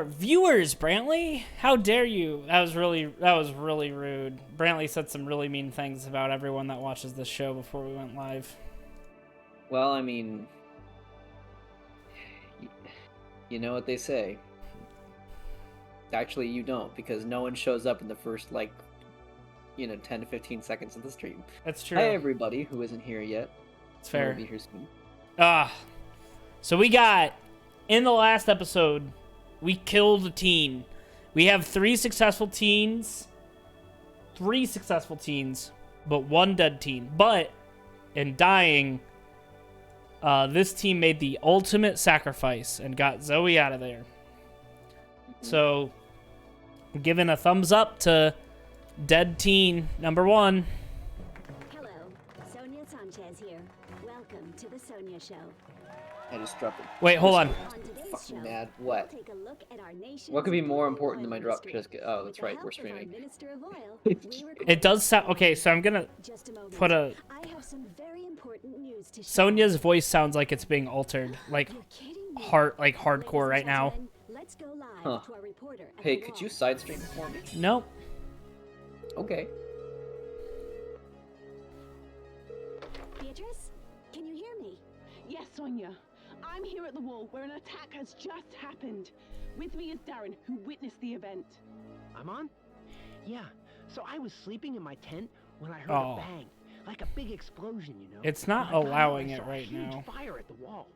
Viewers, Brantley, how dare you? That was really rude. Brantley said some really mean things about everyone that watches this show before we went live. Well, I mean, you know what they say. Actually, you don't, because no one shows up in the first, 10 to 15 seconds of the stream. That's true. Hi, everybody who isn't here yet. It's fair. Will be here soon. So we got, in the last episode, we killed a teen. We have 3 successful teens, but 1 dead teen. But, in dying, this team made the ultimate sacrifice and got Zoe out of there. So, giving a thumbs up to dead teen number 1. Hello, Sonia Sanchez here. Welcome to the Sonia Show. I just dropped it. Wait, hold on. Fucking mad. What? What could be more important than my drop? Oh, that's right. We're streaming. It does sound okay. So I'm gonna put a. Sonia's voice sounds like it's being altered, like hardcore right now. Huh. Hey, could you side stream for me? Nope. Okay. Beatrice, can you hear me? Yes, Sonia. I'm here at the wall where an attack has just happened. With me is Darren, who witnessed the event. I'm on? Yeah. So I was sleeping in my tent when I heard a bang. Like a big explosion, you know? It's not allowing it right now. Fire at the wall.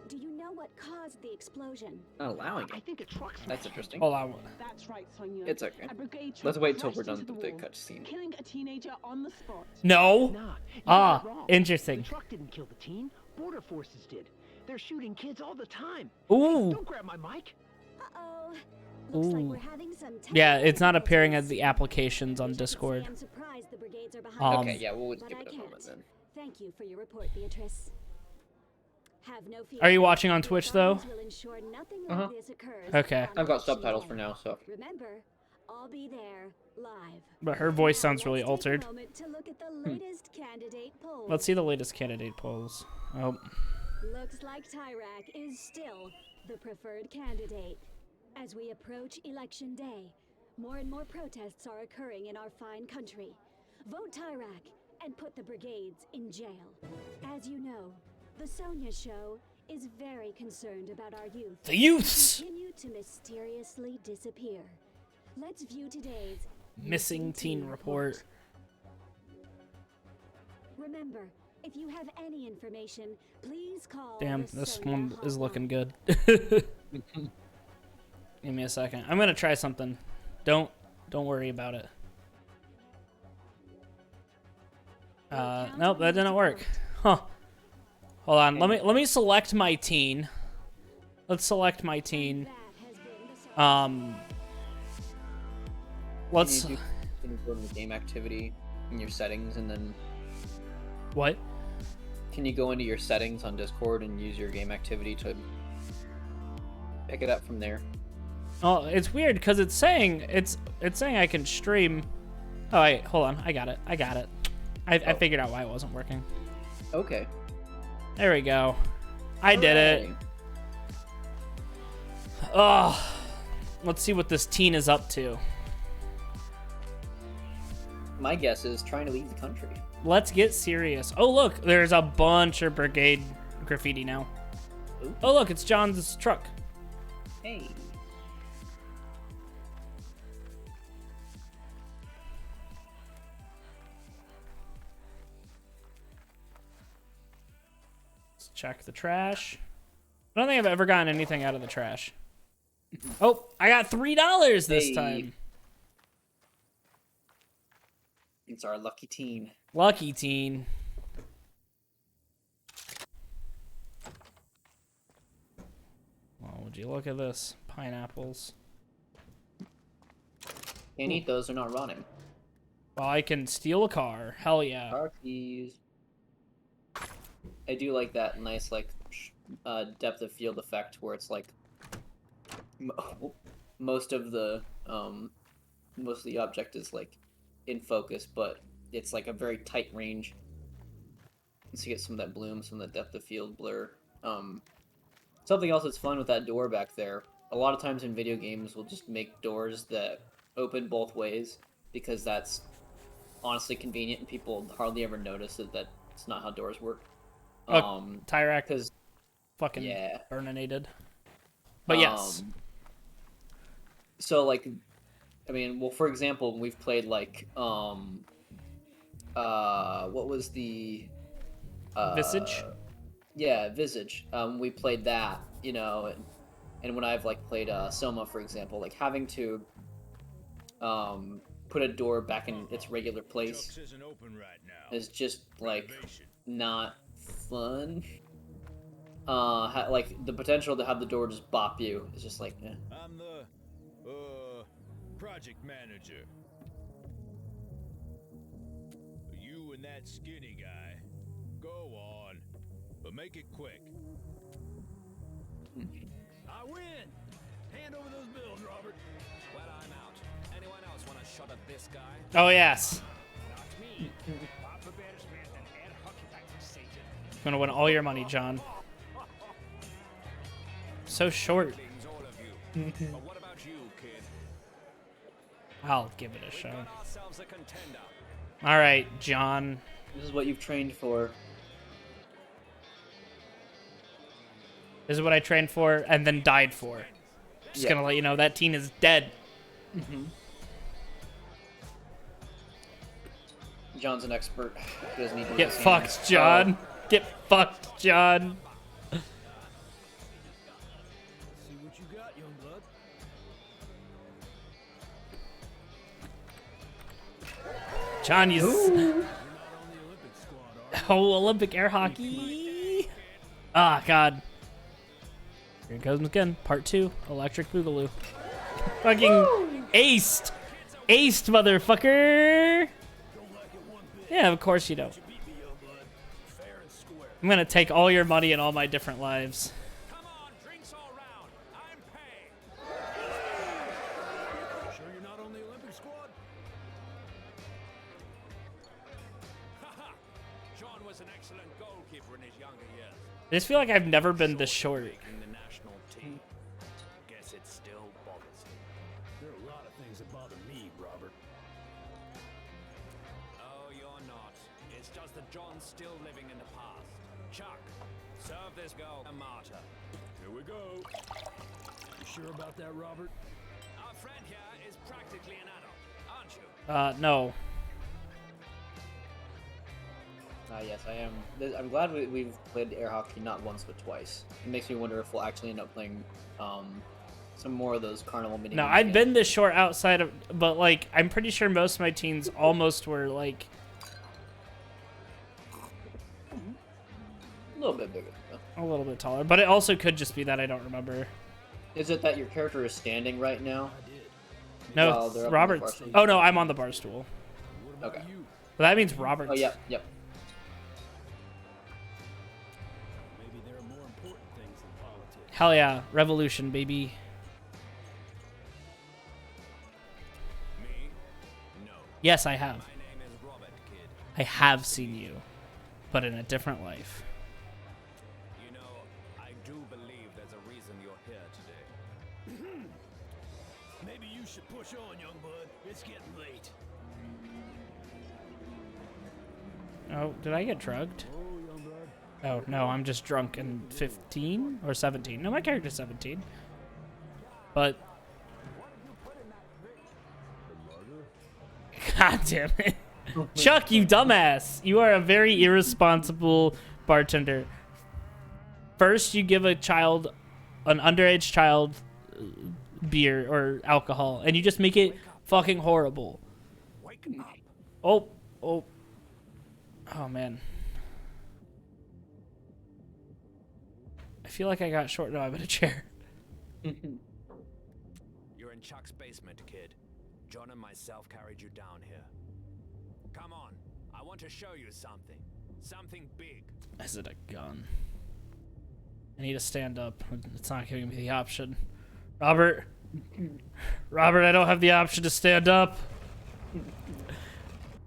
Do you know what caused the explosion? Not allowing it. I think a truck. That's interesting. Hold on. That's right, Sonia. It's okay. A brigade truck Let's wait till crashed we're done into with the wall, cutscene. killing a teenager on the spot. No. Nah, you got it wrong. Interesting. The truck didn't kill the teen. Border forces did. They're shooting kids all the time. Ooh. Don't grab my mic. Uh-oh. Looks like we're having some Yeah, it's not appearing as the applications on Discord. I'm surprised the brigades are behind Okay, us, yeah, we'll just but give I it a moment can't. then. Thank you for your report, Beatrice. Have no fear. Are you watching on Twitch though? Will ensure nothing like this occurs Okay. on I've got the subtitles show. for now, so. Remember, I'll be there live. But her voice Now, sounds really let's take a altered. moment to look at the latest candidate polls. Let's see the latest candidate polls. Oh. Looks like Tyrak is still the preferred candidate. As we approach Election Day, more and more protests are occurring in our fine country. Vote Tyrak and put the brigades in jail. As you know, the Sonia Show is very concerned about our youth. The youths! Continue to mysteriously disappear. Let's view today's Missing teen report. Remember, if you have any information, please call. Damn, the this Sonia one is looking hotline. good. Give me a second. I'm gonna try something. Don't worry about it. Nope, that didn't work. Huh. Hold on. Let me select my teen. Let's select my teen. Let's. Can you go into game activity in your settings and then? What? Can you go into your settings on Discord and use your game activity to pick it up from there? Oh, it's weird because it's saying I can stream. Oh wait, hold on. I got it. I figured out why it wasn't working. Okay. There we go. I did it. Hooray. Oh, let's see what this teen is up to. My guess is trying to leave the country. Let's get serious. Oh look, there's a bunch of brigade graffiti now. Ooh. Oh look, it's John's truck. Hey. Let's check the trash. I don't think I've ever gotten anything out of the trash. Oh, I got $3 this Hey. time. It's our lucky teen. Lucky teen. Well, would you look at this? Pineapples. Can't eat those, they're not running. Well, I can steal a car. Hell yeah. Car keys. I do like that nice, depth of field effect where it's like most of the object is like in focus, but it's like a very tight range. So you get some of that bloom, some of that depth of field blur. Something else that's fun with that door back there, a lot of times in video games we'll just make doors that open both ways because that's honestly convenient and people hardly ever notice that's not how doors work. Tyrak because fucking yeah. burninated. But yes. So like, I mean, well, for example, we've played like what was the Visage? Yeah, Visage. We played that, you know, and when I've like played Soma, for example, like having to put a door back in its regular place is just like not fun. Like the potential to have the door just bop you is just like, eh. I'm the project manager. You and that skinny guy. Go on, but make it quick. I win. Hand over those bills, Robert. Well, I'm out. Anyone else want a shot at this guy? Oh yes. Not me. Papa Bear's man and air hockey back to Satan. I'm gonna win all your money, John. So short. All of you. But what about you, kid? I'll give it a shot. Got ourselves a contender. All right, John. This is what you've trained for. This is what I trained for and then died for. Just gonna let you know that teen is dead. John's an expert. He doesn't need to Get use his fucked, hands. John. Get fucked, John. See what you got, young blood. John, you. You're not on the Olympic squad, are you? Oh, Olympic air hockey. Ah, God. Here it goes again. Part 2. Electric Boogaloo. Fucking aced. Aced, motherfucker. Yeah, of course you don't. You beat me, young blood. Fair and square. I'm gonna take all your money and all my different lives. Come on, drinks all round. I'm paying. Sure you're not on the Olympic squad? Haha. John was an excellent goalkeeper in his younger years. I just feel like I've never been this short. Making the national team. Guess it still bothers him. There are a lot of things that bother me, Robert. Oh, you're not. It's just that John's still living in the past. Chuck, serve this girl a martyr. Here we go. You sure about that, Robert? Our friend here is practically an adult, aren't you? No. Yes, I am. I'm glad we've played air hockey not once but twice. It makes me wonder if we'll actually end up playing some more of those carnival mini. No, I've been this short outside of, but like, I'm pretty sure most of my teens almost were like. a little bit bigger. Though. A little bit taller, but it also could just be that I don't remember. Is it that your character is standing right now? I did. No, Well, they're up on the Robert's. bar stool. Oh no, I'm on the bar stool. What about Okay. you? Well, that means Robert's. Oh, yep. Maybe there are more important things than politics. Hell yeah, revolution, baby. Me? No. Yes, I have. My name is Robert, kid. I have seen you, but in a different life. You know, I do believe there's a reason you're here today. Maybe you should push on, young bud. It's getting late. Oh, did I get drugged? Oh, young bud. Oh no, I'm just drunk and 15 or 17. No, my character's 17. But God damn it. Chuck, you dumbass. You are a very irresponsible bartender. First, you give a child, an underage child, beer or alcohol, and you just make it fucking horrible. Wake up. Oh, man. I feel like I got short. No, I'm in a chair. You're in Chuck's basement, kid. John and myself carried you down here. Come on. I want to show you something. Something big. Is it a gun? I need to stand up. It's not giving me the option. Robert, I don't have the option to stand up.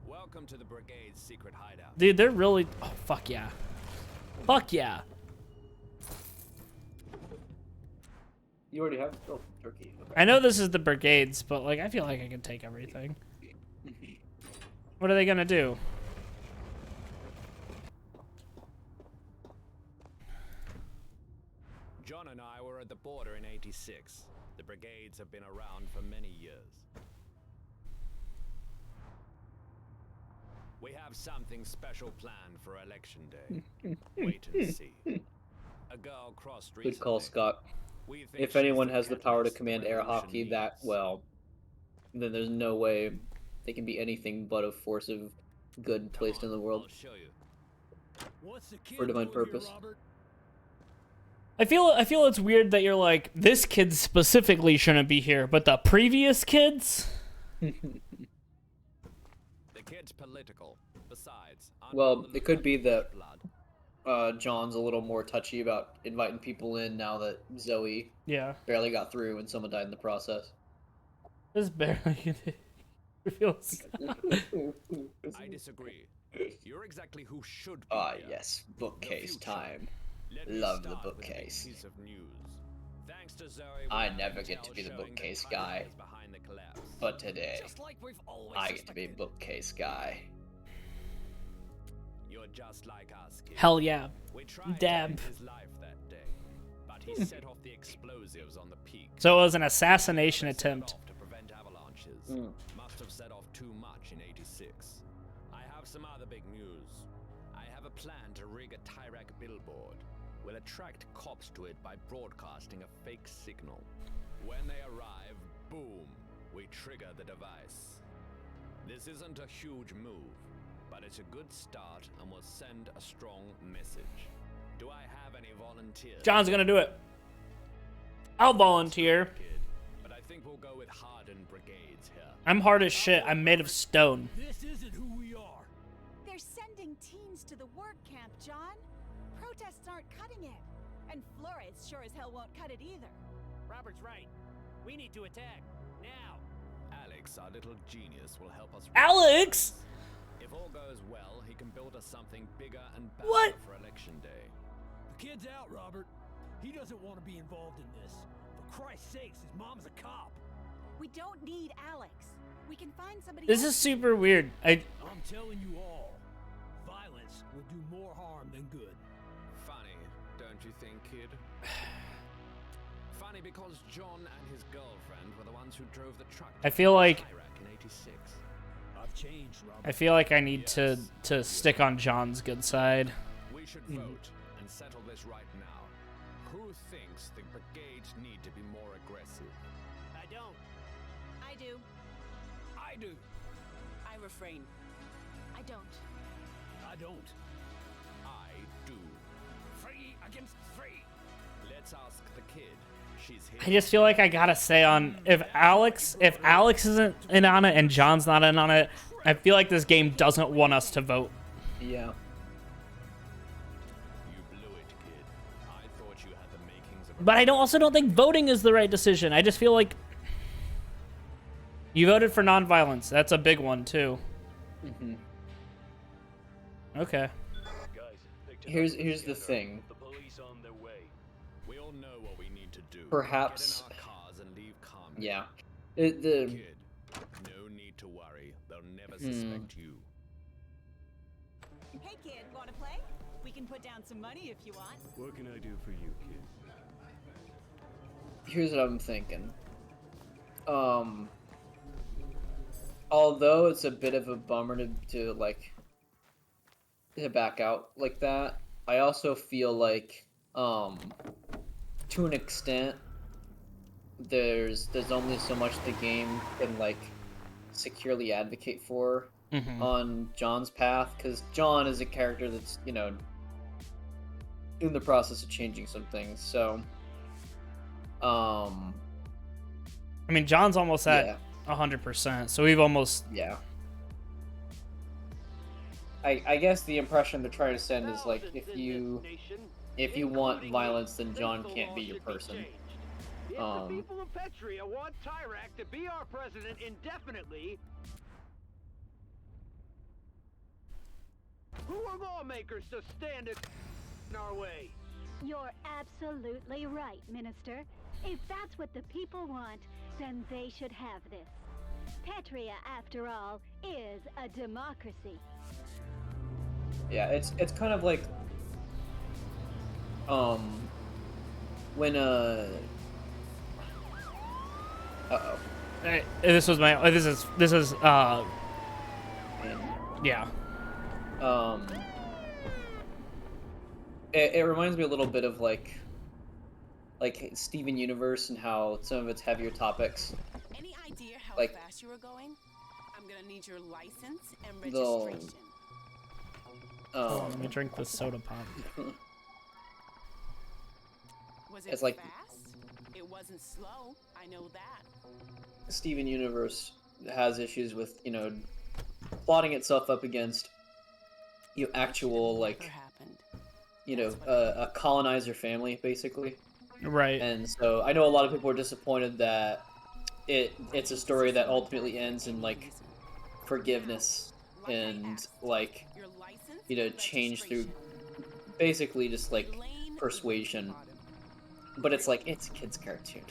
Welcome to the Brigade's secret hideout. Dude, they're really... Oh, fuck yeah. Fuck yeah. You already have Turkey. Okay. I know this is the brigades, but like I feel like I can take everything. What are they gonna do? John and I were at the border in '86. The brigades have been around for many years. We have something special planned for Election Day. Wait and see. A girl crossed recently. Good call, Scott. We think If she's anyone the has the power to catalyst command the air revolution hockey that needs. well, then there's no way they can be anything but a force of good Come placed on, in the world I'll show you. What's the kid for divine doing here, purpose. Robert? I feel it's weird that you're like, this kid specifically shouldn't be here, but the previous kids? The kid's political. Besides, Well, it could be that blood. John's a little more touchy about inviting people in now that Zoe Yeah. barely got through and someone died in the process. This barely feels. I disagree. You're exactly who should be Ah, here. yes, The bookcase future. time. Let me Love the start with a big bookcase. piece of news. Thanks to Zoe, I we have never intel get to be the showing bookcase the guy. pioneers behind the collapse. But today, Just like we've always I get to be suspected. bookcase guy. You're just like us, kid. Hell yeah. We tried Dab. to end his life that day, but he set off the explosives on the peak. So it was an assassination Set attempt. off to prevent avalanches. Mm. Must have set off too much in '86. I have some other big news. I have a plan to rig a Tyrak billboard. We'll attract cops to it by broadcasting a fake signal. When they arrive, boom, we trigger the device. This isn't a huge move, but it's a good start and will send a strong message. Do I have any volunteers? John's gonna do it. I'll volunteer. Kid, but I think we'll go with hardened brigades here. I'm hard as shit. I'm made of stone. This isn't who we are. They're sending teens to the work camp, John. Protests aren't cutting it. And Flores sure as hell won't cut it either. Robert's right. We need to attack. Now. Alex, our little genius, will help us. Alex? If all goes well, he can build us something bigger and better What? for Election Day. The kid's out, Robert. He doesn't want to be involved in this. For Christ's sakes, his mom's a cop. We don't need Alex. We can find somebody This else. is super weird. I'm telling you all, violence will do more harm than good. Funny, don't you think, kid? Funny because John and his girlfriend were the ones who drove the truck. I feel like Iraq in '86. I've changed, Robert. I feel like I need to stick on John's good side. We should vote and settle this right now. Who thinks the brigades need to be more aggressive? I don't. I do. I do. I refrain. I don't. I don't. I do. Free against free. Let's ask the kid. She's here. I just feel like I gotta say on if Alex isn't in on it and John's not in on it, I feel like this game doesn't want us to vote. Yeah. You blew it, kid. I thought you had the makings of a But I also don't think voting is the right decision. I just feel like you voted for nonviolence. That's a big one too. Hmm. Okay. Here's the thing. The police on their way. We all know what we need to do. Perhaps- Get in our cars and leave calmly. Yeah. Kid, no need to worry. They'll never suspect you. Hey kid, wanna play? We can put down some money if you want. What can I do for you, kid? Here's what I'm thinking. Although it's a bit of a bummer to back out like that, I also feel like to an extent there's only so much the game can securely advocate for on John's path, because John is a character that's in the process of changing some things. So I mean, John's almost at yeah. 100%, so we've almost. Yeah. I guess the impression they're trying to send is if you want violence, then John can't be your person. If the people of Petria want Tyrak to be our president indefinitely, who are lawmakers to stand in our way? You're absolutely right, Minister. If that's what the people want, then they should have this. Petria, after all, is a democracy. Yeah, it's kind of like when uh-oh. This was my this is yeah. It reminds me a little bit of like Steven Universe and how some of its heavier topics. Any idea how Like- fast you were going? I'm gonna need your license and They'll- registration. Let me drink this soda pop. Was it It's like- fast? It wasn't slow. I know that. Steven Universe has issues with, plotting itself up against actual Never like happened. a colonizer family basically. Right. And so I know a lot of people are disappointed that it's a story that ultimately ends in like forgiveness and like Your license and change through registration. basically just like Elaine persuasion. Bottom. But it's like it's a kid's cartoon.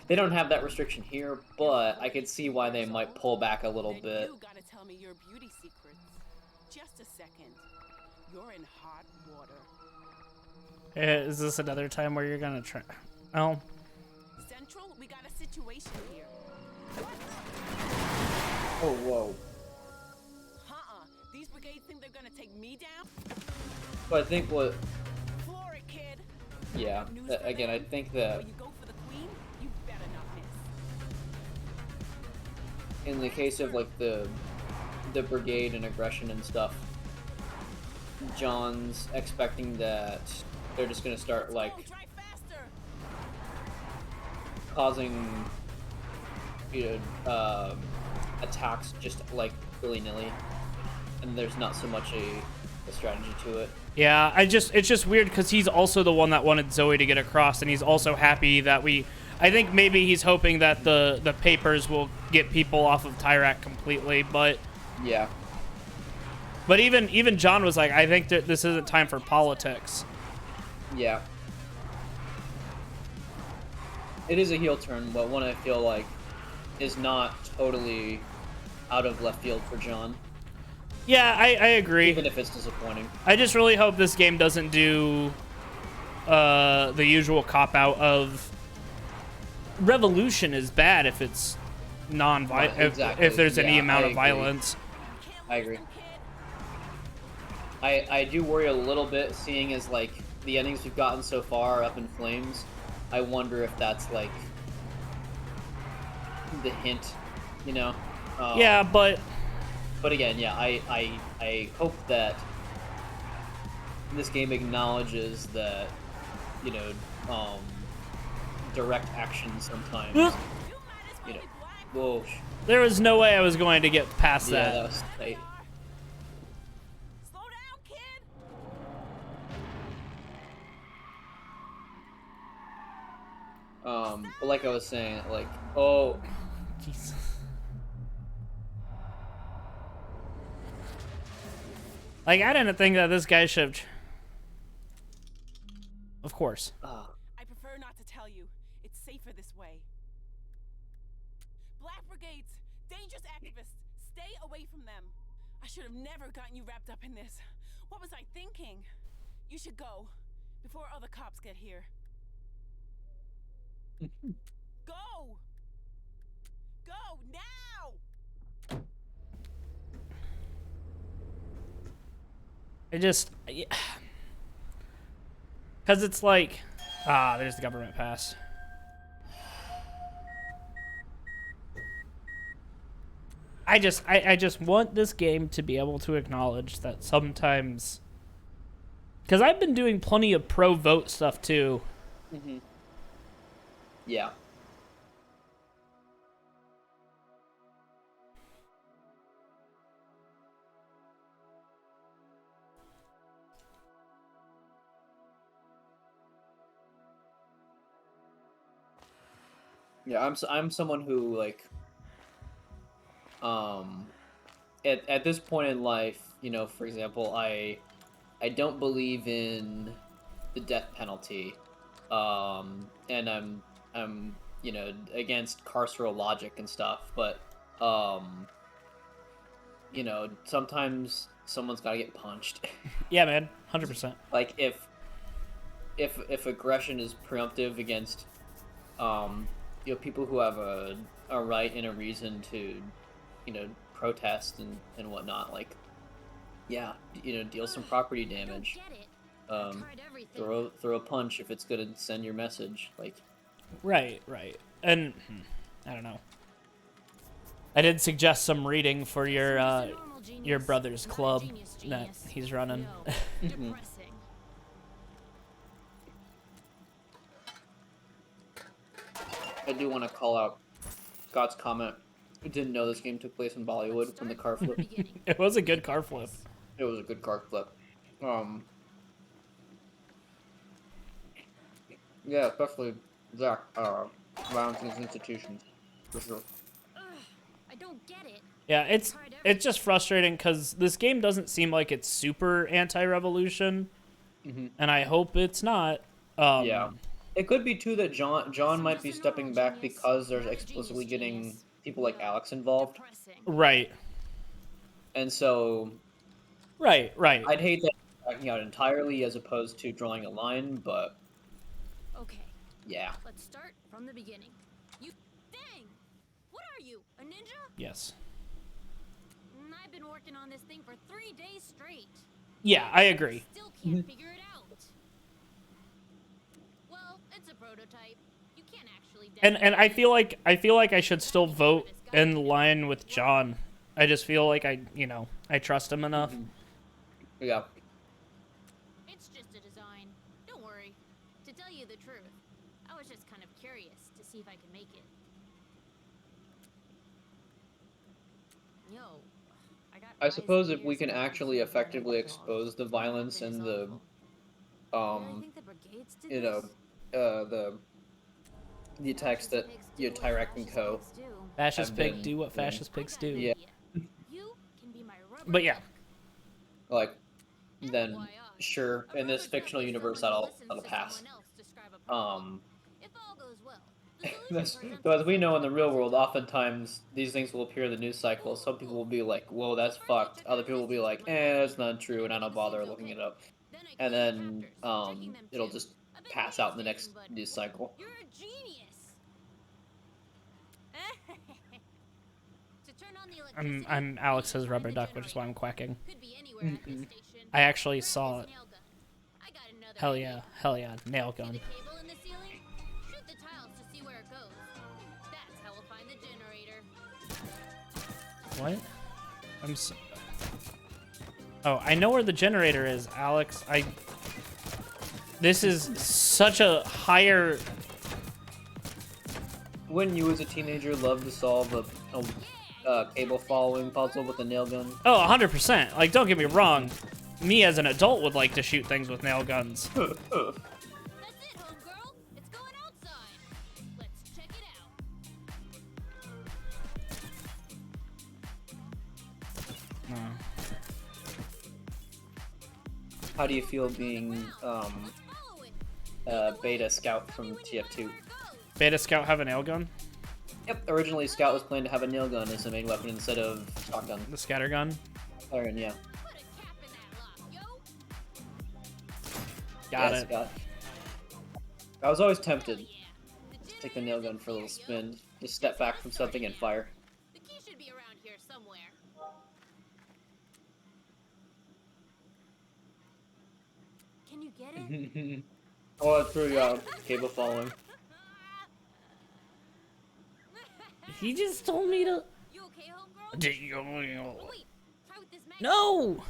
They don't have that restriction here, but I could see why they might pull back a little Then bit. You gotta tell me your beauty secrets. Just a second. You're in hot water. Is this another time where you're gonna try? Oh, Central, we got a situation here. Oh whoa! These brigades think they're gonna take me down? But I think what, Floor it, kid. yeah, News for again, I them? think that When you go for the queen, you better not miss. in the case of like the brigade and aggression and stuff, John's expecting that they're just gonna start like Go, drive faster. causing attacks just like willy-nilly, and there's not so much a strategy to it. yeah. It's just weird because he's also the one that wanted Zoe to get across, and he's also happy that I think maybe he's hoping that the papers will get people off of Tyrak completely, but Yeah. even John was like, I think that this isn't time for politics. Yeah. It is a heel turn, but one I feel like is not totally out of left field for John, Yeah, I agree. even if it's disappointing. I just really hope this game doesn't do the usual cop-out of revolution is bad if it's non-violent, Exactly. if there's any Yeah, amount I of agree. violence. I agree. I do worry a little bit, seeing as like the endings we've gotten so far up in flames. I wonder if that's like the hint, Yeah, but But again, yeah, I hope that this game acknowledges that, direct action sometimes, whoa, there was no way I was going to get past yeah, that. that was tight. Slow down, kid. But like I was saying, like, oh, Jesus. Like, I didn't think that this guy should. Of course. I prefer not to tell you. It's safer this way. Black brigades, dangerous activists. Stay away from them. I should have never gotten you wrapped up in this. What was I thinking? You should go before other cops get here. Go! Go now! It just. Because it's like. There's the government pass. I just want this game to be able to acknowledge that sometimes. Because I've been doing plenty of pro-vote stuff too. Mm-hmm. Yeah. Yeah, I'm someone who like at this point in life, for example, I don't believe in the death penalty. And I'm you know, against carceral logic and stuff, but you know, sometimes someone's got to get punched. Yeah, man, 100%. Like if aggression is preemptive against you know, people who have a right and a reason to, you know, protest and whatnot, like, yeah, you know, deal some property damage. Throw a punch if it's gonna send your message. Like, Right. And I don't know. I did suggest some reading for your brother's club that he's running. I do want to call out Scott's comment. I didn't know this game took place in Bollywood when the car flip. It was a good car flip. It was a good car flip. Yeah, especially Zach, around these institutions, for sure. I don't get it. Yeah, it's just frustrating because this game doesn't seem like it's super anti-revolution, and I hope it's not. Yeah, it could be too that John might be stepping back because there's explicitly getting people like Alex involved. Right. And so. Right. I'd hate that backing out entirely as opposed to drawing a line, but. Okay. Yeah. Let's start from the beginning. You dang! What are you, a ninja? Yes. I've been working on this thing for 3 days straight. Yeah, I agree. Still can't figure it out. Well, it's a prototype. You can't actually. And I feel like I should still vote in line with John. I just feel like I trust him enough. Yeah. It's just a design. Don't worry. To tell you the truth, I was just kind of curious to see if I could make it. Yo, I suppose if we can actually effectively expose the violence and the, you know, the attacks that Tyrek and Co. Fascist pig do what fascist pigs do. Yeah. But yeah. Like, then sure, in this fictional universe that'll pass. Though as we know in the real world, oftentimes these things will appear in the news cycle. Some people will be like, "Whoa, that's fucked." Other people will be like, that's not true," and I don't bother looking it up. And then it'll just pass out in the next news cycle. You're a genius. I'm Alex's rubber duck, which is why I'm quacking. I actually saw it. Hell yeah, nail gun. What? Oh, I know where the generator is, Alex. This is such a higher. Wouldn't you, as a teenager, love to solve a cable following puzzle with a nail gun? Oh, 100%. Like, don't get me wrong. Me as an adult would like to shoot things with nail guns. That's it, homegirl. It's going outside. Let's check it out. How do you feel being Beta Scout from TF2? Beta Scout have a nail gun? Yep, originally Scout was planned to have a nail gun as the main weapon instead of shotgun. The scatter gun? Iron, yeah. Got it. Scott. I was always tempted to take the nail gun for a little spin, just step back from something and fire. The key should be around here somewhere. Can you get it? Oh, it's through cable following. He just told me to. You okay, homegirl? Wait, try with this magnet. No!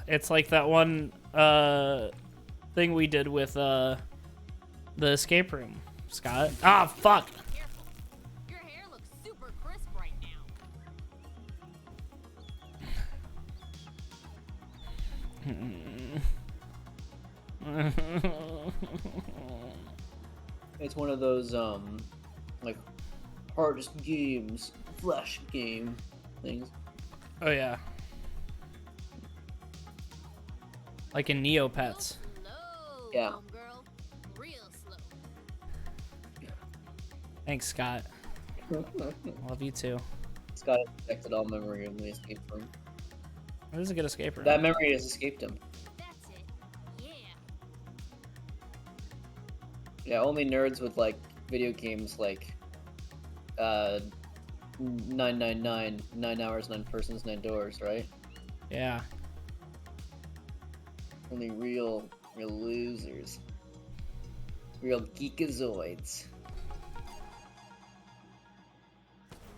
It's like that one thing we did with the escape room, Scott. Ah, fuck. Your hair looks super crisp right now. It's one of those like hardest games, flash game things. Oh yeah. Like in Neopets. Hello, Yeah. homegirl. Thanks, Scott. Love you too. Scott has protected all memory of the escape room. What is a good escape room? That memory has escaped him. That's it. Yeah. Yeah, only nerds with like video games like 999, 9 hours, 9 persons, 9 doors, right? Yeah. Only real losers. Real geekazoids.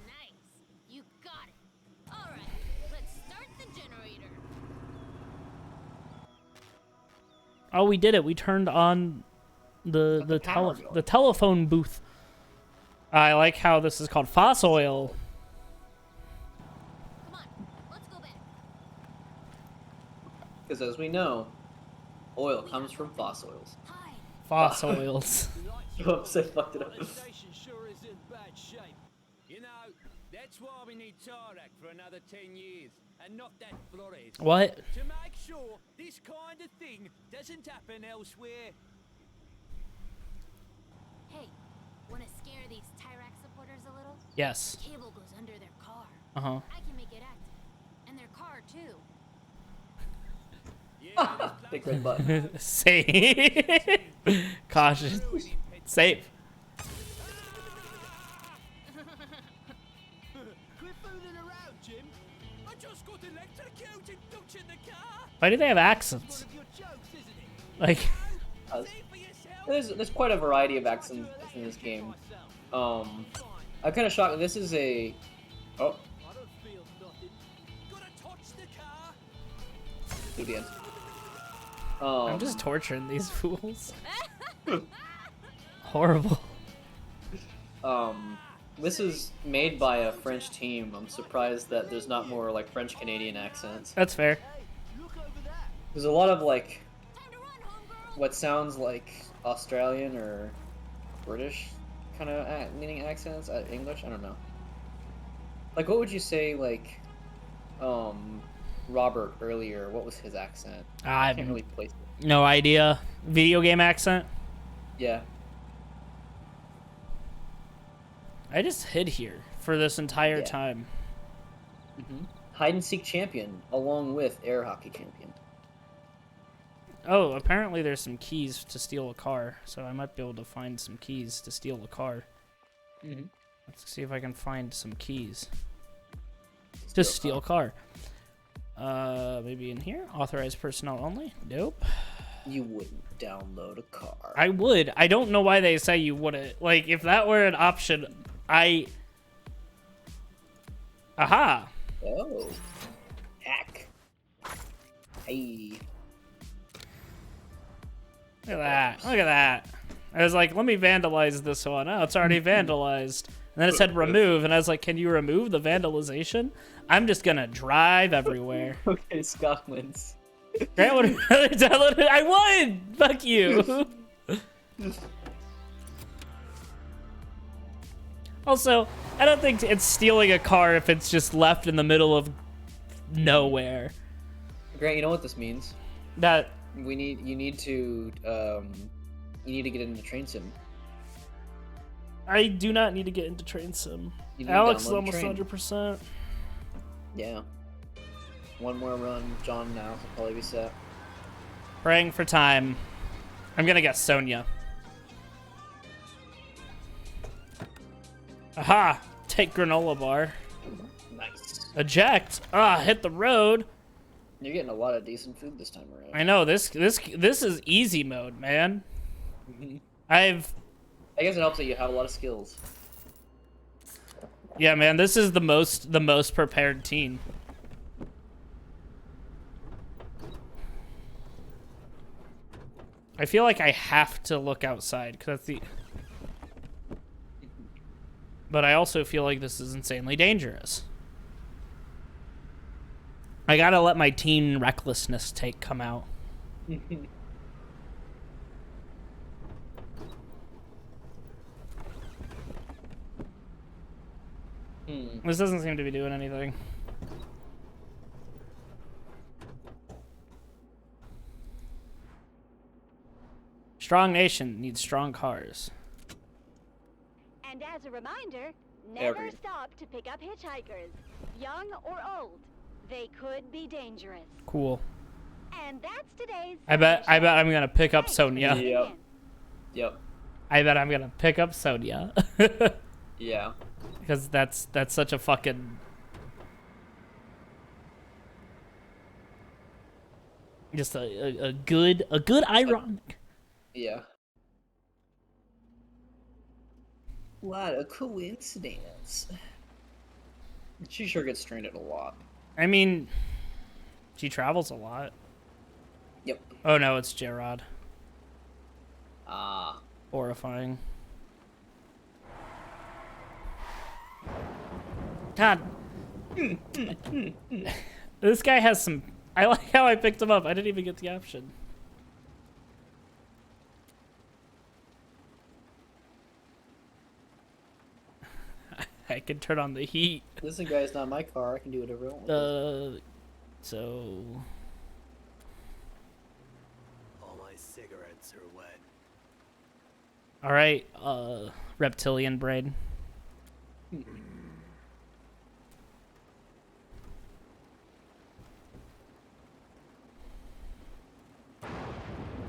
Nice. You got it. All right. Let's start the generator. Oh, we did it. We turned on the telephone booth. I like how this is called fossil. Come on. Let's go back. Because as we know, oil comes from fossils. Hide. Fossils. Oops, I fucked it up. The station sure is in bad shape. You know, that's why we need Tarek for another 10 years, and not that Flores. What? To make sure this kind of thing doesn't happen elsewhere. Hey, wanna scare these Tyrak supporters a little? Yes. Cable goes under their car. Uh-huh. I can make it active. And their car, too. Yeah, Big red button. Safe. Caution. Safe. Quit fooling around, Jim. I just got electrocuted touching the car. Why do they have accents? One of your jokes, isn't it? Like, There's quite a variety of accents in this game. I'm kind of shocked. This is a. Oh, I don't feel nothing. Gotta touch the car. do it again. I'm just torturing these fools. Horrible. This is made by a French team. I'm surprised that there's not more like French Canadian accents. That's fair. Look over that. There's a lot of like Time to run, homegirl. what sounds like Australian or British kind of leaning accents. English, I don't know. Like, what would you say like, Robert earlier? What was his accent? I can't really place it. No idea. Video game accent? Yeah. I just hid here for this entire Yeah. time. Hide and seek champion along with air hockey champion. Oh, apparently there's some keys to steal a car, so I might be able to find some keys to steal a car. Let's see if I can find some keys. To steal a car. Maybe in here? Authorized personnel only? Nope. You wouldn't download a car. I would. I don't know why they say you wouldn't. Like, if that were an option, Aha! Oh. Hack. Hey. Look at that. Look at that. I was like, let me vandalize this one. Oh, it's already vandalized. And then it said remove, and I was like, can you remove the vandalization? I'm just gonna drive everywhere. Okay, Scott wins. Grant would rather download it. I won! Fuck you. Also, I don't think it's stealing a car if it's just left in the middle of nowhere. Grant, you know what this means? That You need to get into Train Sim. I do not need to get into Train Sim. You need to Alex is download almost Train. 100%. Yeah. One more run, John now will probably be set. Praying for time. I'm gonna guess Sonya. Aha! Take granola bar. Nice. Eject. Ah, hit the road. You're getting a lot of decent food this time around. I know this is easy mode, man. I guess it helps that you have a lot of skills. Yeah, man, this is the most prepared team. I feel like I have to look outside because that's the. But I also feel like this is insanely dangerous. I gotta let my teen recklessness come out. This doesn't seem to be doing anything. Strong nation needs strong cars. And as a reminder, never Evergreen. stop to pick up hitchhikers, young or old. They could be dangerous. Cool. And that's today's. I bet I'm gonna pick up Sonia. Yep. Yep. I bet I'm gonna pick up Sonia. Yeah. Because that's such a fucking just a good ironic. Yeah. What a coincidence. She sure gets stranded a lot. I mean, she travels a lot. Yep. Oh no, it's Gerard. Ah. Horrifying. God. This guy has some... I like how I picked him up. I didn't even get the option. I can turn on the heat. Listen, guys, not my car. I can do whatever I want. So... All my cigarettes are wet. Alright, reptilian brain.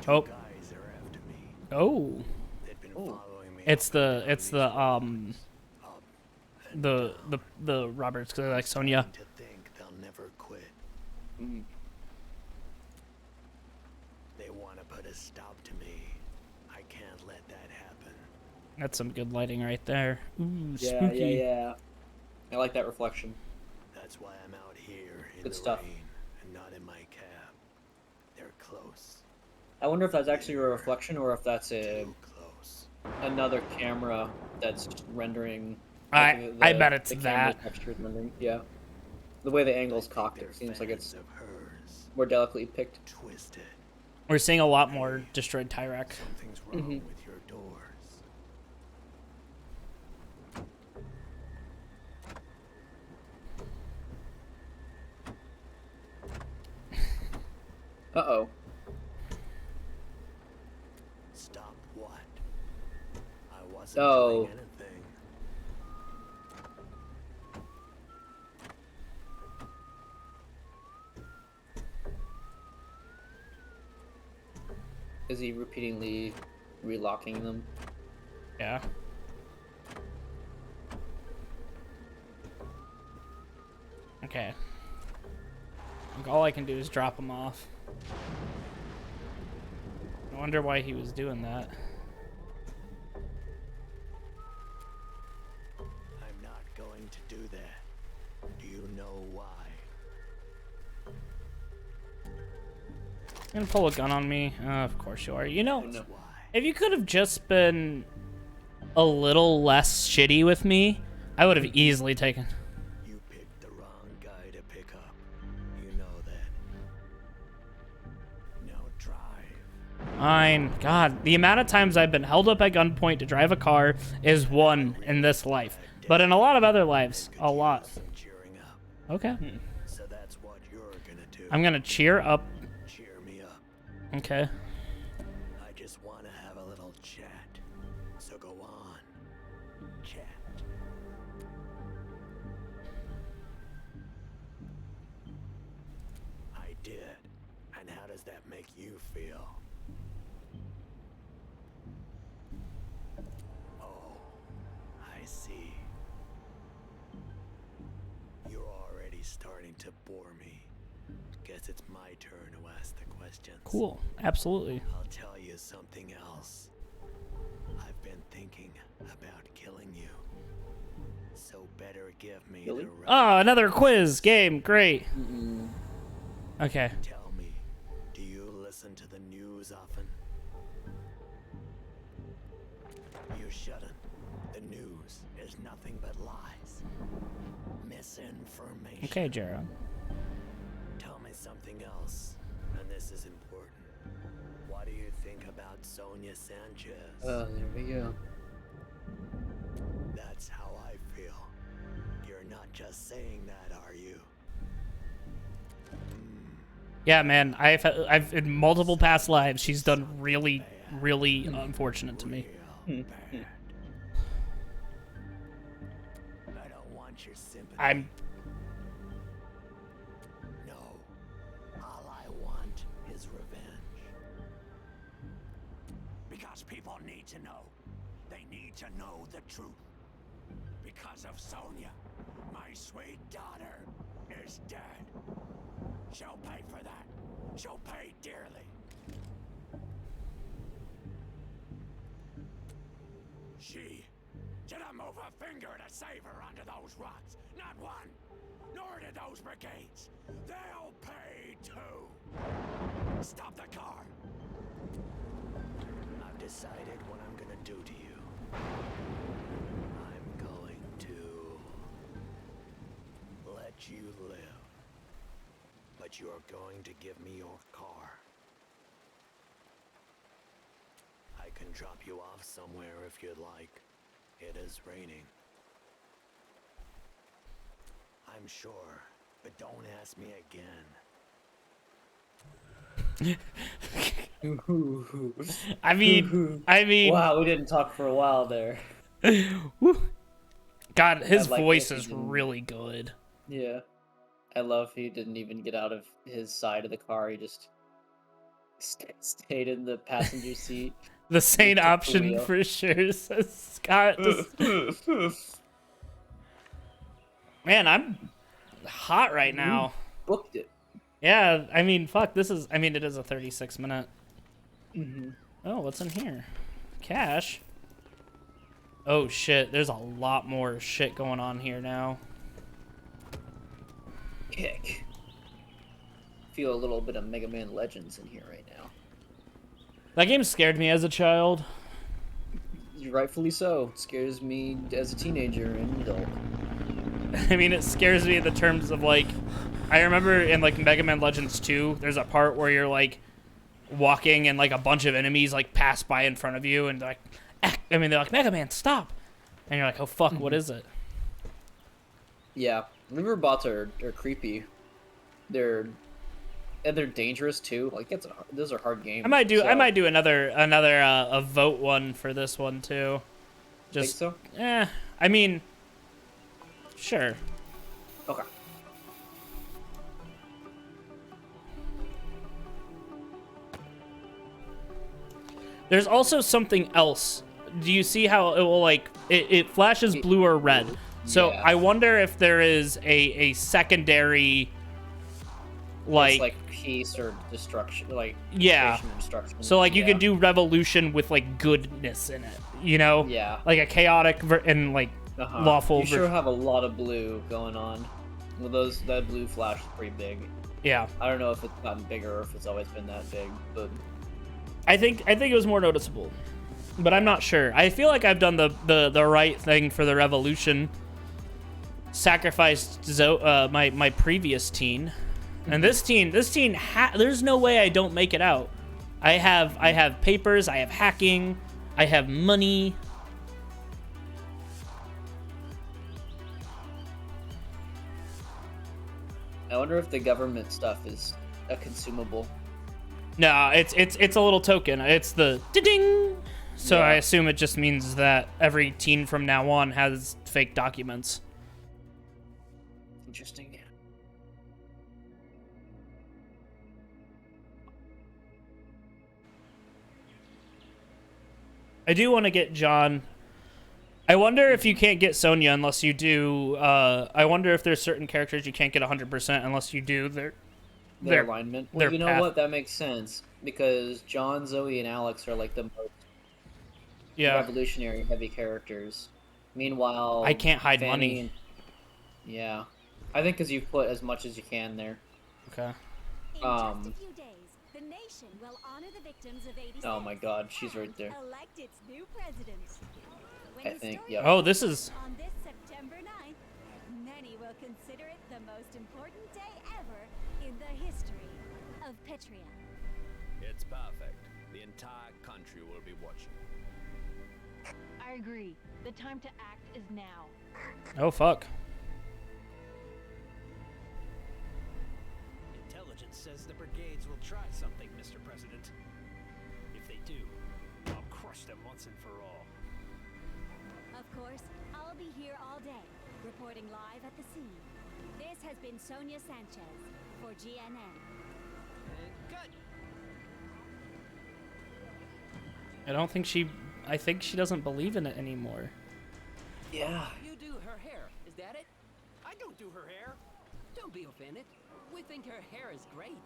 Oh. Guys are after me. Oh. They've been following me. It's the Roberts, like Sonia. To think they'll never quit. They want to put a stop to me. I can't let that happen. That's some good lighting right there. Ooh, Yeah, spooky. yeah. I like that reflection. That's why I'm out here in Good the stuff. rain and not in my cab. They're close. I wonder if that's actually a reflection or if that's Too close. another camera that's rendering. I bet it's the that. camera's texture is rendering. Yeah. The way the angle's cocked, it seems like it's more delicately picked. Twisted. We're seeing a lot more destroyed Tyrek. Something's wrong with your doors. Uh-oh. Stop what? I wasn't Oh. doing anything. Is he repeatedly relocking them? Yeah. Okay. Like, all I can do is drop him off. I wonder why he was doing that. I'm not going to do that. Do you know why? You're gonna pull a gun on me? Of course you are. You know, No. if you could have just been a little less shitty with me, I would have easily taken... You picked the wrong guy to pick up. You know that. Now drive. Fine. God, the amount of times I've been held up at gunpoint to drive a car is one in this life. But in a lot of other lives, a lot. Some cheering up. Okay. So that's what you're gonna do. I'm gonna cheer up. Cheer me up. Okay. I just want to have a little chat. So go on. Chat. I did. And how does that make you feel? Oh, I see. You're already starting to bore me. Guess it's my turn to ask the questions. Cool. Absolutely. I'll tell you something else. I've been thinking about killing you. So better give me Really? the right. Oh, another quiz game. Great. Okay. Tell me, do you listen to the news often? You shouldn't. The news is nothing but lies. Misinformation. Okay, Jared. Tell me something else, and this is important. What do you think about Sonia Sanchez? There we go. That's how I feel. You're not just saying that, are you? Yeah, man. I've in multiple past lives, she's done really, really unfortunate to me. Real bad. want your sympathy. I'm. No. All I want is revenge. Because people need to know. They need to know the truth. Because of Sonia, my sweet daughter is dead. She'll pay for that. She'll pay dearly. She didn't move a finger to save her under those rocks. Not one. Nor did those brigades. They'll pay too. Stop the car. I've decided what I'm gonna do to you. I'm going to let you live. But you're going to give me your car. I can drop you off somewhere if you'd like. It is raining. I'm sure, but don't ask me again. I mean. Wow, we didn't talk for a while there. God, his like voice that he is didn't- really good. Yeah. I love he didn't even get out of his side of the car. He just stayed in the passenger seat. The sane took the option wheel. for sure, says Scott. Man, I'm hot right now. Booked it. Yeah, I mean, fuck, it is a 36-minute. Mm-hmm. Oh, what's in here? Cash. Oh, shit, there's a lot more shit going on here now. Kick. Feel a little bit of Mega Man Legends in here right now. That game scared me as a child. Rightfully so. It scares me as a teenager and adult. I mean, it scares me in the terms of, like, I remember in, like, Mega Man Legends 2, there's a part where you're, like, walking and, like, a bunch of enemies, like, pass by in front of you, and they're like, they're like, Mega Man, stop! And you're like, oh, fuck, what is it? Yeah. River bots are creepy. They're dangerous, too. Like, those are hard games. I might do so. another a vote one for this one, too. Just, Think I mean, sure. Okay. There's also something else. Do you see how it will, like, it flashes blue or red? So Yeah. I wonder if there is a secondary, It's like peace or destruction, like yeah. creation or destruction. So like you Yeah. could do revolution with like goodness in it, you know? Yeah. Like a chaotic and like lawful. You sure have a lot of blue going on. Well, that blue flash is pretty big. Yeah. I don't know if it's gotten bigger or if it's always been that big, but I think it was more noticeable, but I'm not sure. I feel like I've done the right thing for the revolution. Sacrificed my previous teen, and this teen there's no way I don't make it out. I have papers, I have hacking, I have money. I wonder if the government stuff is a consumable. No, it's a little token. It's the ding. So Yeah. I assume it just means that every teen from now on has fake documents. Interesting. I do want to get John. I wonder if you can't get Sonya unless you do. I wonder if there's certain characters you can't get 100% unless you do Their alignment. Well, you know path. what? That makes sense because John, Zoe, and Alex are like the most revolutionary heavy characters. Meanwhile, I can't hide Fanny money. and- yeah, I think because you've put as much as you can there. Okay. In just a few days, the nation will honor the victims of 86 Oh my God, she's right there. and elect its new president. When I think. historians Yep. Oh, this is. on this September 9th, many will consider it the most important day ever in the history of Petria. It's perfect. The entire country will be watching. I agree. The time to act is now. Oh fuck. Intelligence says the brigades will try something, Mr. President. If they do, I'll crush them once and for all. Of course, I'll be here all day, Reporting live at the scene. This has been Sonia Sanchez for GNN. Cut. I think she doesn't believe in it anymore. Yeah. You do her hair, is that it? I don't do her hair. Don't be offended. We think her hair is great.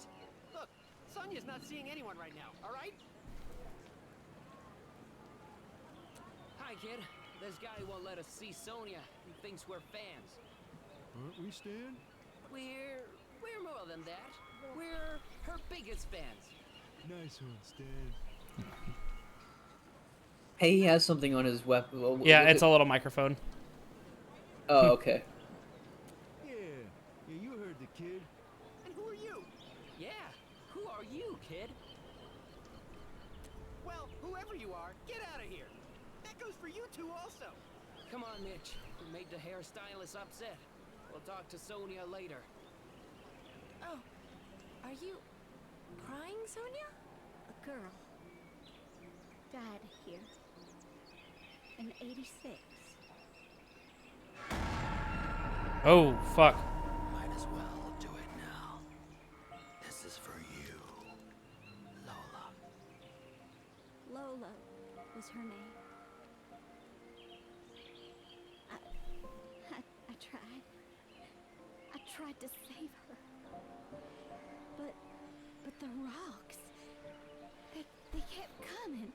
Look, Sonia's not seeing anyone right now, all right? Hi, kid. This guy won't let us see Sonia. He thinks we're fans. Aren't we, Stan? We're more than that. We're her biggest fans. Nice one, Stan. Hey, he has something on his weapon. Well, Yeah, it's a little microphone. Oh, okay. Yeah, you heard the kid. And who are you? Yeah, who are you, kid? Well, whoever you are, get out of here. That goes for you two also. Come on, Mitch. We made the hairstylist upset. We'll talk to Sonia later. Oh, are you crying, Sonia? A girl died here in '86. Oh, fuck. Might as well do it now. This is for you, Lola. Lola was her name. I tried to save her. But the rocks, they kept coming.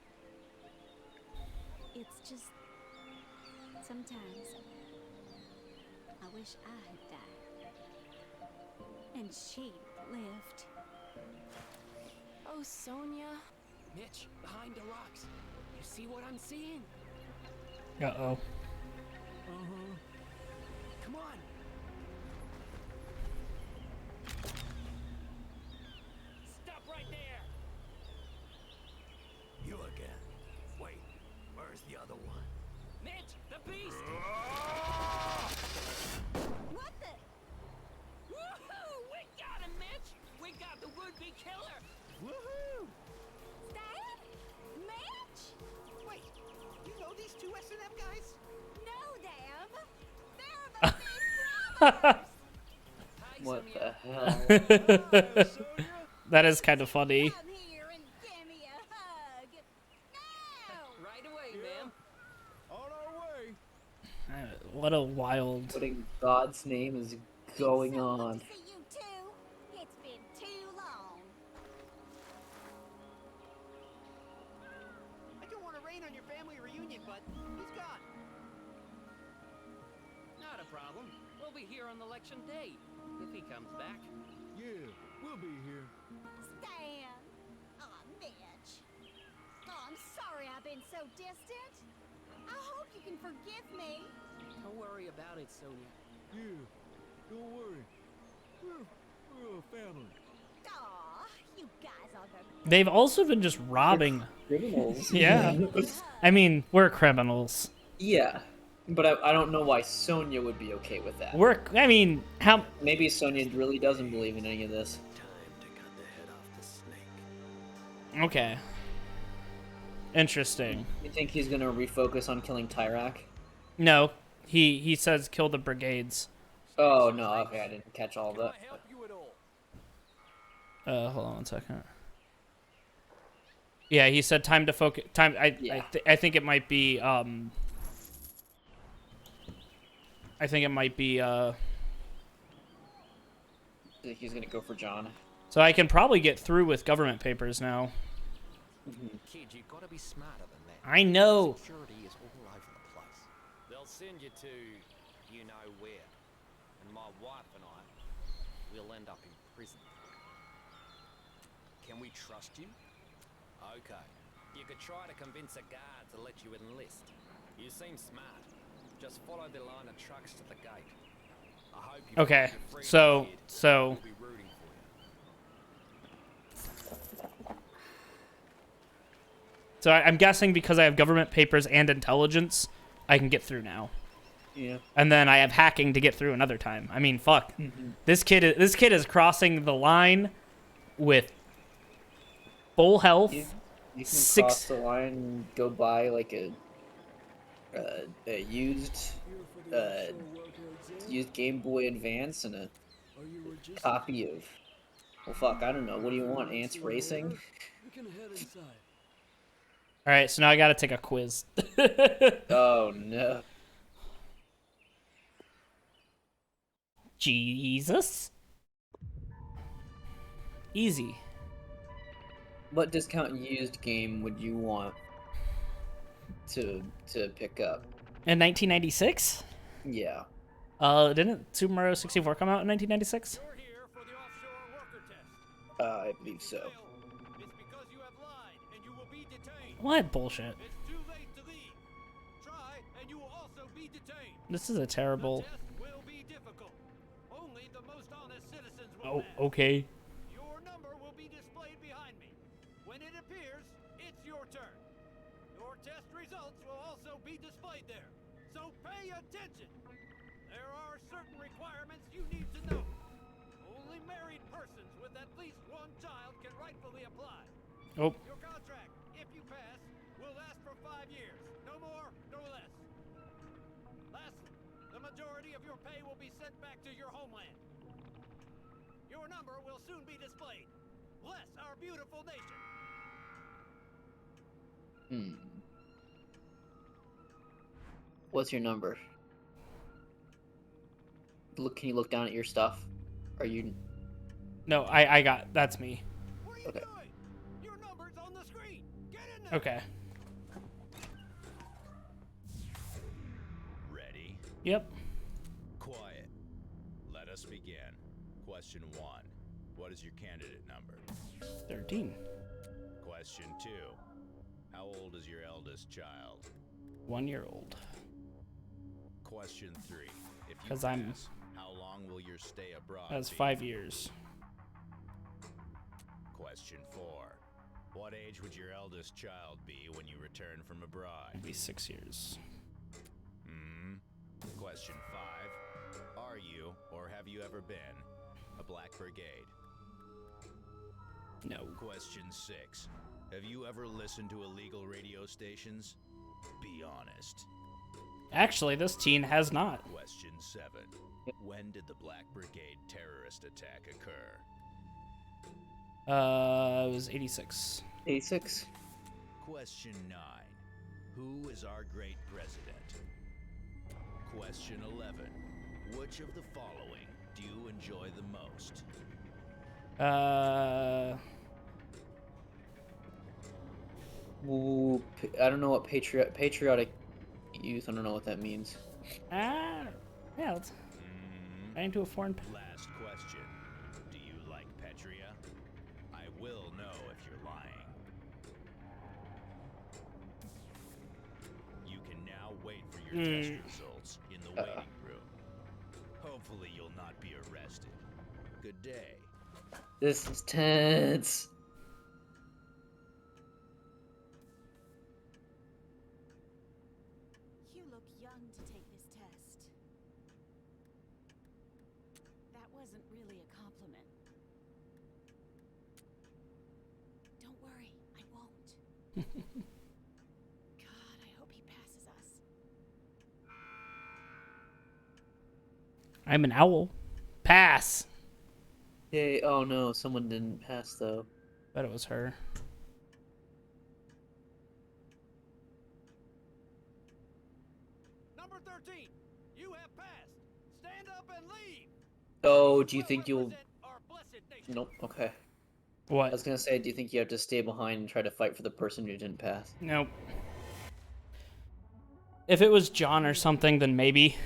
It's just, sometimes I wish I had died. And she lived. Oh, Sonia. Mitch, behind the rocks. You see what I'm seeing? Uh-oh. Come on. Stop right there. You again. Wait, where's the other one? Mitch, the beast. What the? Woohoo! We got him, Mitch. We got the would-be killer. Woohoo! Stan? Mitch? Wait, you know these two S&M guys? Know them? They're the big brothers! Hi, What Sonia. the hell? That is kind of funny. Come here and give me a hug. No! Right away, ma'am. On our way. What a wild... What in God's name is going So good on? to see you two. It's been too long. I don't want to rain on your family reunion, but he's gone. Not a problem. We'll be here on election day, if he comes back. Yeah, we'll be here. Stan. Aw, Mitch. Oh, I'm sorry I've been so distant. I hope you can forgive me. Don't worry about it, Sonia. Yeah, don't worry. We're a family. Aw, you guys are the They've also been just robbing... Criminals. Yeah. I mean, we're criminals. Yeah. But I don't know why Sonia would be okay with that. I mean, how... Maybe Sonia really doesn't believe in any of this. Time to cut the head off the snake. Okay. Interesting. You think he's gonna refocus on killing Tyrak? No. He says kill the brigades. Oh no, okay, I didn't catch all of that. Help you at all. Hold on one second. Yeah, he said time to focus. I think it might be. I think it might be. Think he's gonna go for John. So I can probably get through with government papers now. Kid, you gotta be smarter than that. I know. Security is all over the place. They'll send you to you know where. And my wife and I will end up in prison. Can we trust you? Okay. You could try to convince a guard to let you enlist. You seem smart. Just follow the line of trucks to the gate. I hope you Okay, find your freedom, so kid. We'll be rooting for you. So I'm guessing because I have government papers and intelligence, I can get through now. Yeah. And then I have hacking to get through another time. I mean, fuck. This kid is crossing the line with full health. You can cross the line and go buy like a used used Game Boy Advance and a copy of. Well, fuck, I don't know. What do you want? Ants Racing? All right, so now I gotta take a quiz. Oh no. Jesus. Easy. What discount used game would you want to pick up? In 1996? Yeah. Didn't Super Mario 64 come out in 1996? I believe so. What bullshit? This is a terrible. Oh, okay. Your number will be displayed behind me. When it appears, it's your turn. Your test results will also be displayed there. So pay attention. There are certain requirements you need to know. Only married persons with at least one child can rightfully apply. Oh. Your contract, if you pass, will last for 5 years. No more, no less. Lastly, the majority of your pay will be sent back to your homeland. Your number will soon be displayed. Bless our beautiful nation. What's your number? Can you look down at your stuff? Are you? No, I got. That's me. Okay. Your number's on the screen. Get in there. Okay. Ready? Yep. Quiet. Let us begin. Question 1. What is your candidate number? 13. Question 2. How old is your eldest child? 1 year old. Question 3. If you Because I'm. pass, how long will your stay abroad That's be? 5 years. Question 4. What age would your eldest child be when you return from abroad? It'd be 6 years. Question 5. Are you, or have you ever been, a Black Brigade? No. Question 6. Have you ever listened to illegal radio stations? Be honest. Actually, this teen has not. Question 7. When did the Black Brigade terrorist attack occur? It was 86. 86. Question 9. Who is our great president? Question 11. Which of the following do you enjoy the most? Ooh, I don't know what patriotic youth. I don't know what that means. Yeah, let's. Into a foreign. Last question. Do you like Petria? I will know if you're lying. You can now wait for your test results in the waiting room. Hopefully you'll not be arrested. Good day. This is tense. You look young to take this test. That wasn't really a compliment. Don't worry, I won't. God, I hope he passes us. I'm an owl. Pass. Yay! Oh no, someone didn't pass though. Bet it was her. Number 13. You have passed. Stand up and leave. Oh, do you think you'll? Nope. Okay. What? I was gonna say, do you think you have to stay behind and try to fight for the person who didn't pass? Nope. If it was John or something, then maybe.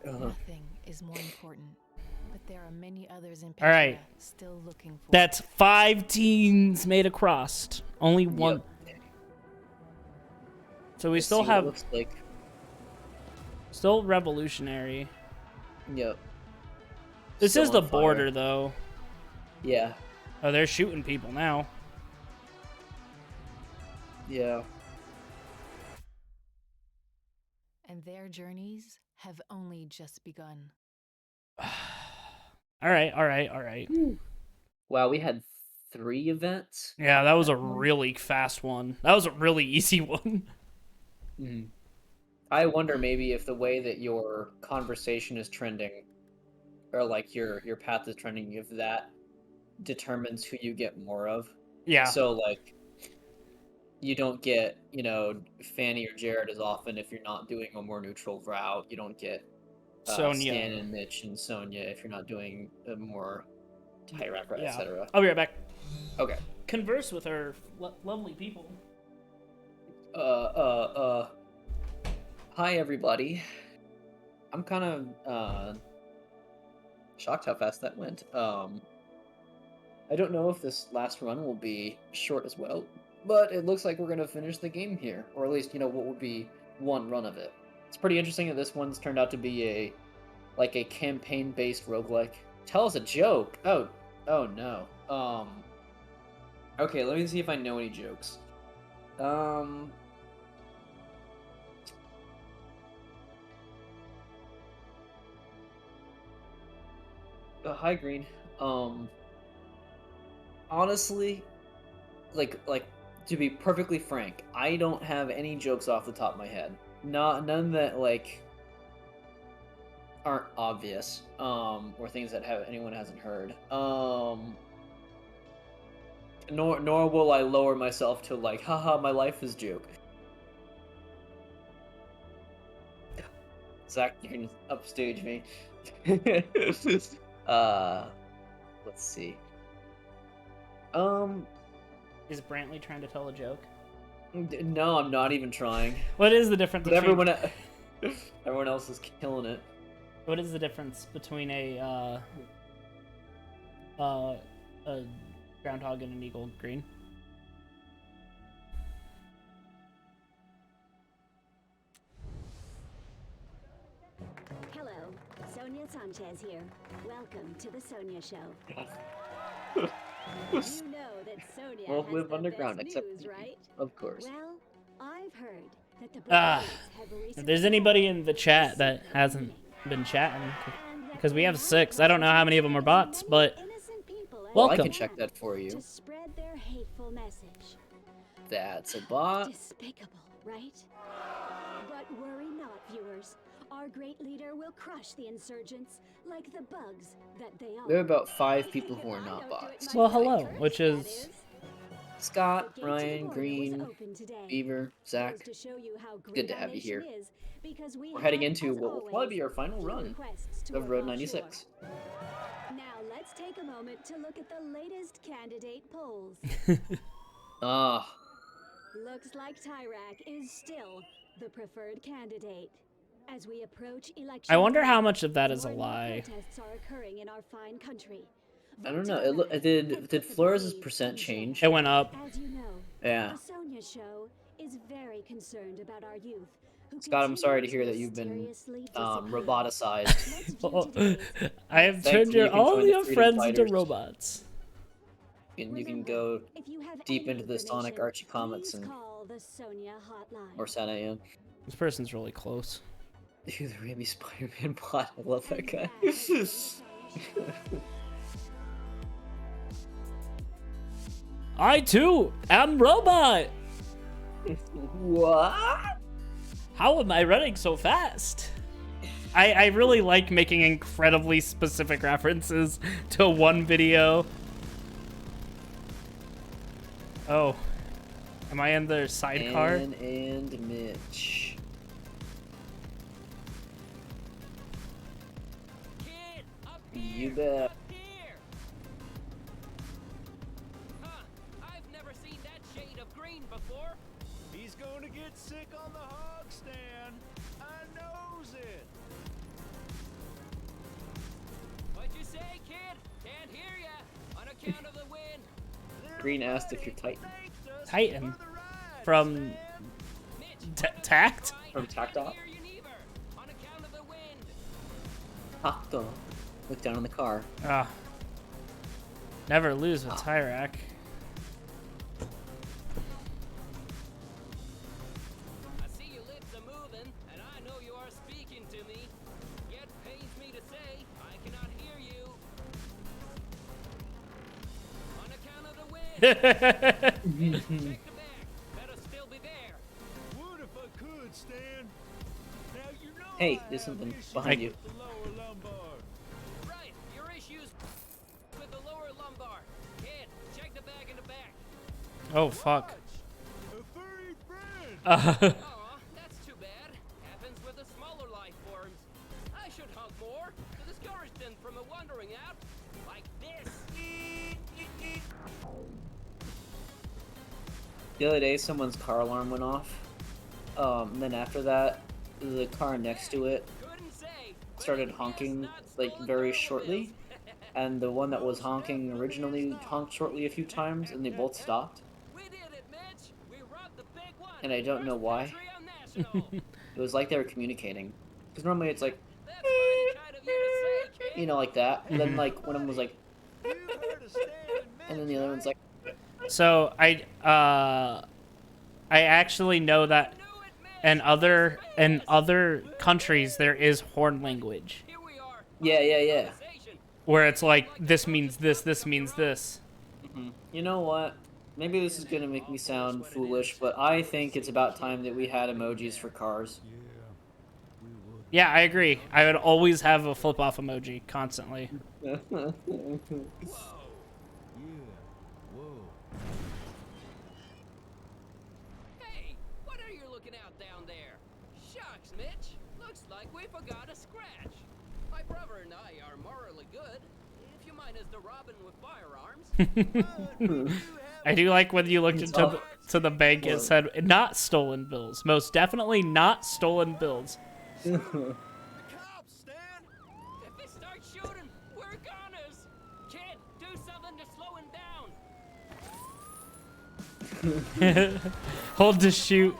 Nothing is more important, but there are many others in All right. Petria still looking for. That's 5 teens made across. Only one. Yep. So we Let's still see what it have. looks like. Still revolutionary. Yep. This Still is the on fire. border, though. Yeah. Oh, they're shooting people now. Yeah. And their journeys have only just begun. All right. Wow, we had 3 events. Yeah, that was a really fast one. That was a really easy one. I wonder maybe if the way that your conversation is trending, or like your path is trending, if that determines who you get more of. Yeah. So like, you don't get, Fanny or Jared as often if you're not doing a more neutral route. You don't get Sonya. Stan and Mitch and Sonya if you're not doing a more Tyrak, Yeah. etc. I'll be right back. Okay. Converse with our lovely people. Hi everybody. I'm kind of shocked how fast that went. I don't know if this last run will be short as well, but it looks like we're gonna finish the game here, or at least what would be one run of it. It's pretty interesting that this one's turned out to be a campaign-based roguelike. Tell us a joke. Oh no. Okay, let me see if I know any jokes. Hi Green. Honestly, like to be perfectly frank, I don't have any jokes off the top of my head. None that aren't obvious, or things that anyone hasn't heard. Nor will I lower myself to haha, my life is joke. Zach, you can upstage me. Let's see. Is Brantley trying to tell a joke? No, I'm not even trying. What is the difference between... everyone else is killing it. What is the difference between a groundhog and an eagle, Green? Hello, Sonia Sanchez here. Welcome to the Sonia Show. You know that Sonia We'll has live the underground, best except news, right? of course. Well, I've heard that the If there's anybody in the chat that hasn't been chatting, because we have 6. I don't know how many of them are bots, but Well, welcome. I can check that for you. to spread their hateful message. That's a bot. Despicable, right? But worry not, viewers. Our great leader will crush the insurgents like the bugs that they are. There are about 5 people who are not bots. Well, hello, which is Scott, Ryan, Green, Beaver, Zach. To show you how Good great to our have you nation here. is, because we We're heading have, into as what will always, probably be our final few run requests to of work Road offshore. 96. Now let's take a moment to look at the latest candidate polls. Ah. Looks like Tyrak is still the preferred candidate. As we approach election I wonder day, how much of that is a more and more lie. protests are occurring in our fine country. I don't know. Did Flores' percent change? It went up. As you know, Yeah. the Sonia Show is very concerned about our youth. Who Scott, I'm sorry to hear that you've been roboticized. I have Thankfully, turned you can all join the your Freedom friends into Fighters. robots. You can go deep into the Sonic Archie comics and call the Sonia hotline. or Santa Am. This person's really close. Dude, the Raimi Spider-Man bot. I love that guy. I too am robot. What? How am I running so fast? I really like making incredibly specific references to one video. Oh, am I in their sidecar? Ann and Mitch. You bet. I've never seen that shade of green before. He's going to get sick on the hog stand. I knows it. What'd you say, kid? Can't hear ya. On account of the wind. Green asked if you're Titan. Titan? From Tact? From Tactop? Tacto. Look down on the car. Ah. Never lose with Tyrak. I see your lips are moving, and I know you are speaking to me. Yet pains me to say, I cannot hear you. On account of the wind. Check the back. Better still be there. Would if I could, Stan. Hey, there's something behind you. Right, your issues with the lower lumbar. Kid, check the bag in the back. Oh, fuck. Aw, that's too bad. Happens with the smaller life forms. I should hunt more to discourage them from wandering out like this. The other day, someone's car alarm went off. And then after that, the car next to it started honking, like, very shortly. And the one that was honking originally honked shortly a few times, and they both stopped. And I don't know why. It was like they were communicating. Because normally it's like, you know, like that. And then, like, one of them was like, and then the other one's like, So I actually know that in other countries there is horn language. yeah. Where it's like, this means this, this means this. You know what? Maybe this is gonna make me sound foolish, but I think it's about time that we had emojis for cars. Yeah, I agree. I would always have a flip off emoji constantly. Hey, what are you looking out down there? Shucks, Mitch. Looks like we forgot a scratch. My brother and I are morally good, if you minus the Robin with firearms. I do like when you looked into the bank, it said, not stolen bills. Most definitely not stolen bills. If they start shooting, we're goners. Kid, do something to slow him down. Hold to shoot.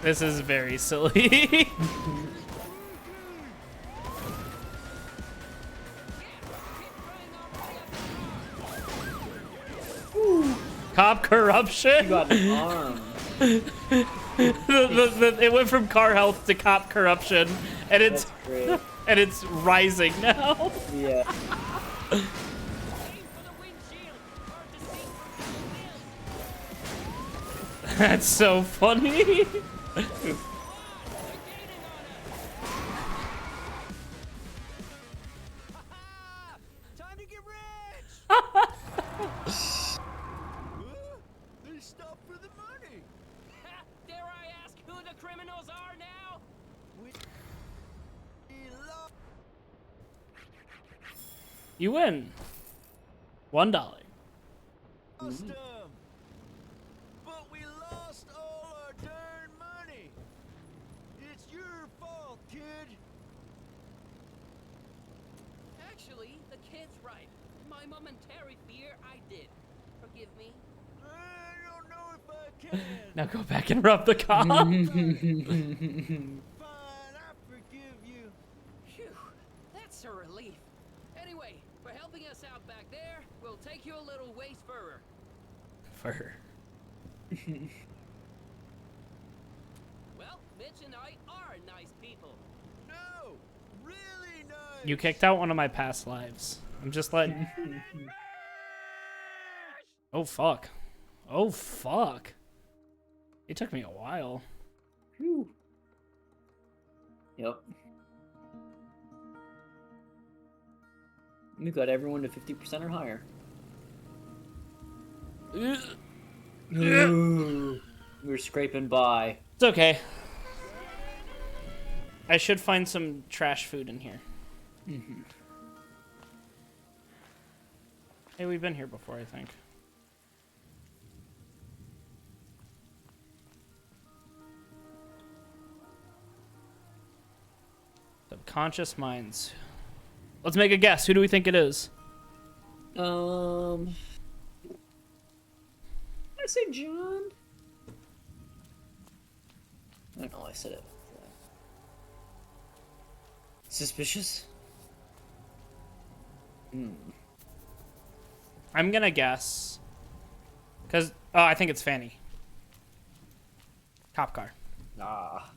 This is very silly. Cop corruption? You got an arm. It went from car health to cop corruption, and it's rising now. Yeah. That's so funny. Time to get rich! They stopped for the money. Dare I ask who the criminals are now? You win. $1. Lost 'em. But we lost all our darn money. It's your fault, kid. Actually, the kid's right. My momentary fear, I did. Forgive me. I don't know if I can. Now go back and rob the cop. Fine, I forgive you. Phew, that's a relief. Anyway, for helping us out back there, we'll take you a little ways further. Fur. Well, Mitch and I are nice people. No, really nice. You kicked out one of my past lives. I'm just letting. Oh fuck. Oh fuck. It took me a while. Whew. Yep. We got everyone to 50% or higher. Ooh. We're scraping by. It's okay. I should find some trash food in here. Hey, we've been here before, I think. Subconscious minds. Let's make a guess. Who do we think it is? I say John. I don't know. I said it. Suspicious. I'm gonna guess. Cause I think it's Fanny. Cop car. Ah.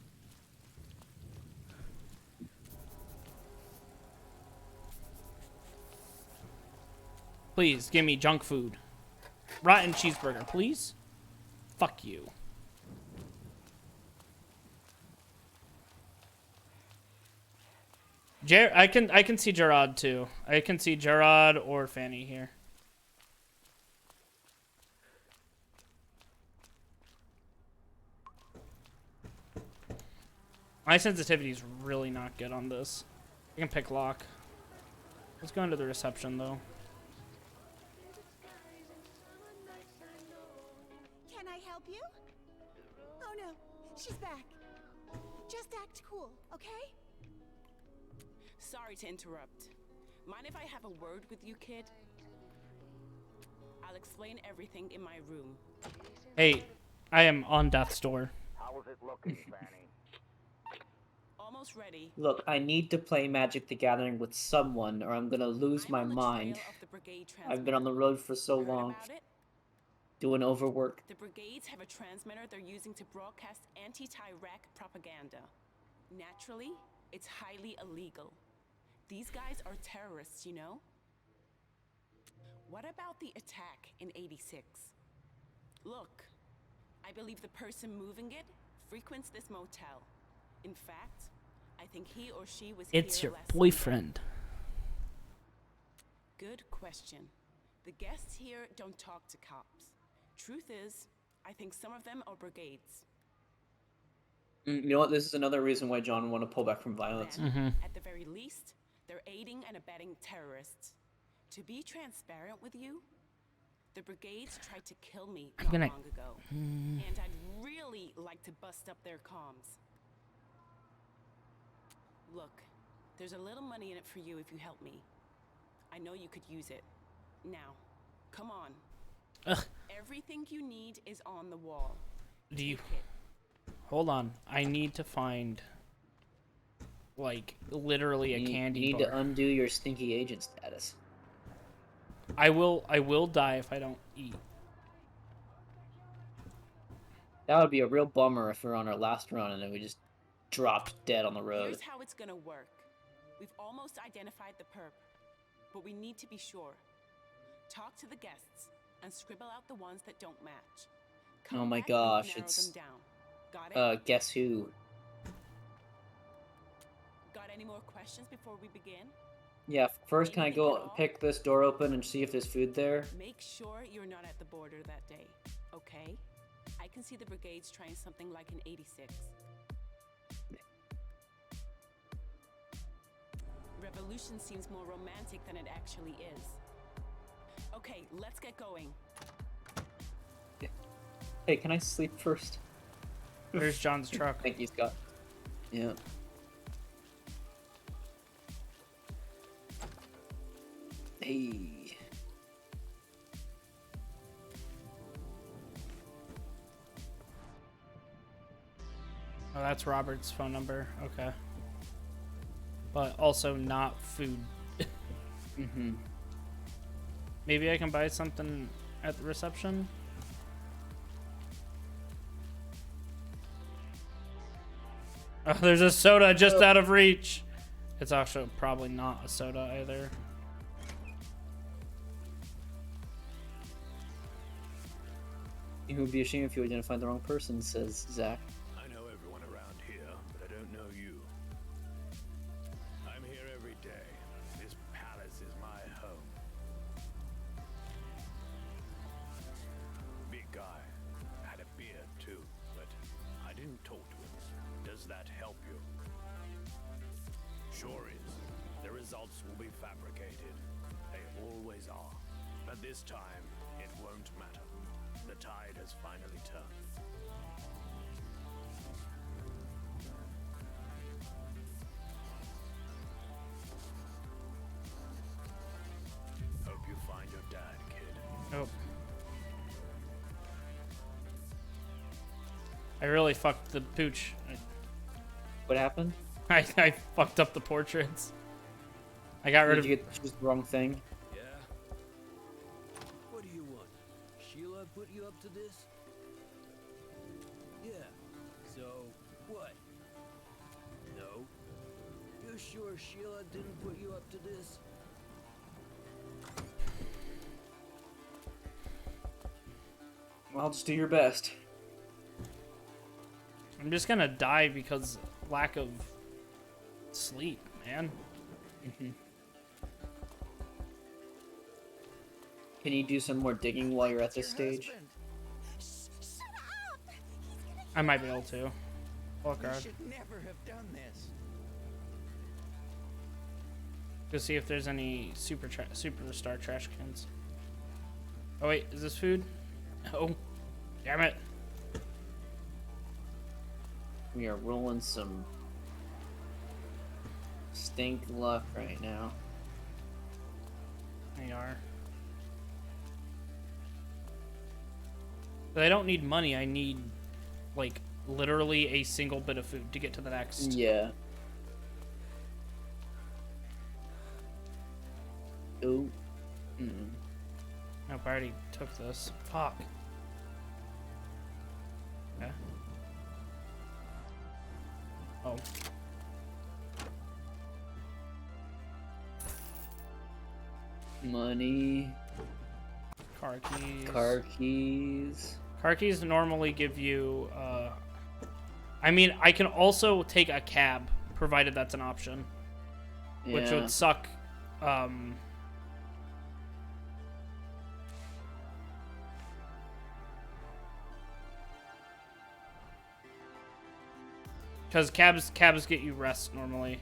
Please, give me junk food. Rotten cheeseburger, please. Fuck you. I can see Gerard too. I can see Gerard or Fanny here. My sensitivity is really not good on this. I can pick lock. Let's go into the reception though. Can I help you? Oh no, she's back. Just act cool, okay? Sorry to interrupt. Mind if I have a word with you, kid? I'll explain everything in my room. Hey, I am on death's door. How is it looking, Fanny? Almost ready. Look, I need to play Magic the Gathering with someone or I'm gonna lose my mind. I've been on the road for so long. Doing overwork. The brigades have a transmitter they're using to broadcast anti-Tyrek propaganda. Naturally, it's highly illegal. These guys are terrorists, you know? What about the attack in '86? Look, I believe the person moving it frequents this motel. In fact, I think he or she was It's here your last boyfriend. Good question. The guests here don't talk to cops. Truth is, I think some of them are brigades. You know what? This is another reason why John would want to pull back from violence. Then, at the very least, they're aiding and abetting terrorists. To be transparent with you, the brigades tried to kill me not long ago. And I'd really like to bust up their comms. Look, there's a little money in it for you if you help me. I know you could use it. Now, come on. Ugh. Everything you need is on the wall. Do you... Hold on. I need to find, like, literally a candy You need bar. to undo your stinky agent status. I will die if I don't eat. That would be a real bummer if we're on our last run and then we just dropped dead on the road. Here's how it's gonna work. We've almost identified the perp, but we need to be sure. Talk to the guests and scribble out the ones that don't match. Oh my back and gosh, narrow it's them down. Got it? Guess who? Got any more questions before we begin? Yeah, first can I go pick this door open and see if there's food there? Make sure you're not at the border that day, okay? I can see the brigades trying something like in '86. Revolution seems more romantic than it actually is. Okay, let's get going. Hey, can I sleep first? Where's John's truck? Thank you, Scott. Yeah. Hey. Oh, that's Robert's phone number. Okay. But also not food. Mm-hmm. Maybe I can buy something at the reception? Oh, there's a soda just out of reach. It's actually probably not a soda either. It would be a shame if you identified the wrong person, says Zach. I know everyone around here, but I don't know you. I'm here every day. This palace is my home. Big guy. Had a beard too, but I didn't talk to him. Does that help you? Sure is. The results will be fabricated. They always are. But this time, it won't matter. The tide has finally turned. Hope you find your dad, kid. Oh. I really fucked the pooch. What happened? I fucked up the portraits. I got rid of... Did you get choose the wrong thing? Yeah? What do you want? Sheila put you up to this? Yeah. So, what? No? You're sure Sheila didn't put you up to this? Well, just do your best. I'm just gonna die because lack of sleep, man. Can you do some more digging while you're at this stage? I might be able to. Oh You god. should never have done this. Go see if there's any superstar trash cans. Oh wait, is this food? Oh, damn it. We are rolling some stink luck right now. They are. But I don't need money. I need, like, literally a single bit of food to get to the next. Yeah. Ooh. Nope, I already took this. Fuck. Okay. Oh. Money. Car keys. Car keys. Car keys normally give you, I mean, I can also take a cab, provided that's an option. Which would suck, because cabs get you rest normally.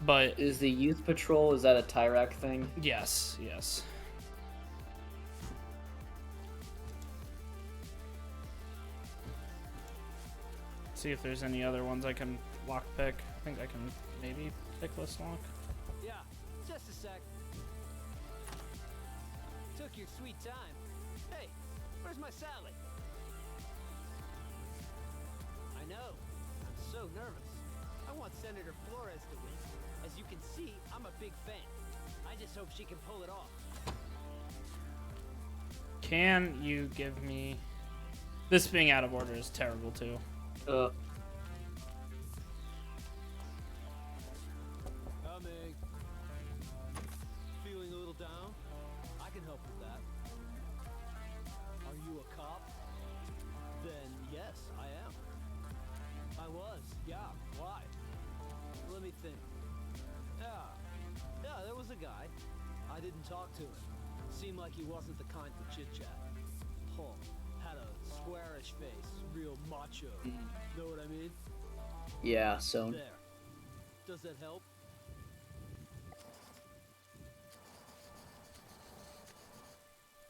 But is the youth patrol, is that a Tyrak thing? Yes, yes. See if there's any other ones I can lockpick. I think I can maybe pick this lock. Yeah, just a sec. Took your sweet time. Hey, where's my salad? I know. I'm so nervous. I want Senator Flores to win. As you can see, I'm a big fan. I just hope she can pull it off. Can you give me... This being out of order is terrible, too. Coming. Feeling a little down? I can help with that. Are you a cop? Then yes, I am. I was, yeah. Why? Let me think. Yeah, there was a guy. I didn't talk to him. Seemed like he wasn't the kind to chit-chat. Paul had a squarish face, real macho. Know what I mean? Yeah, so... There. Does that help?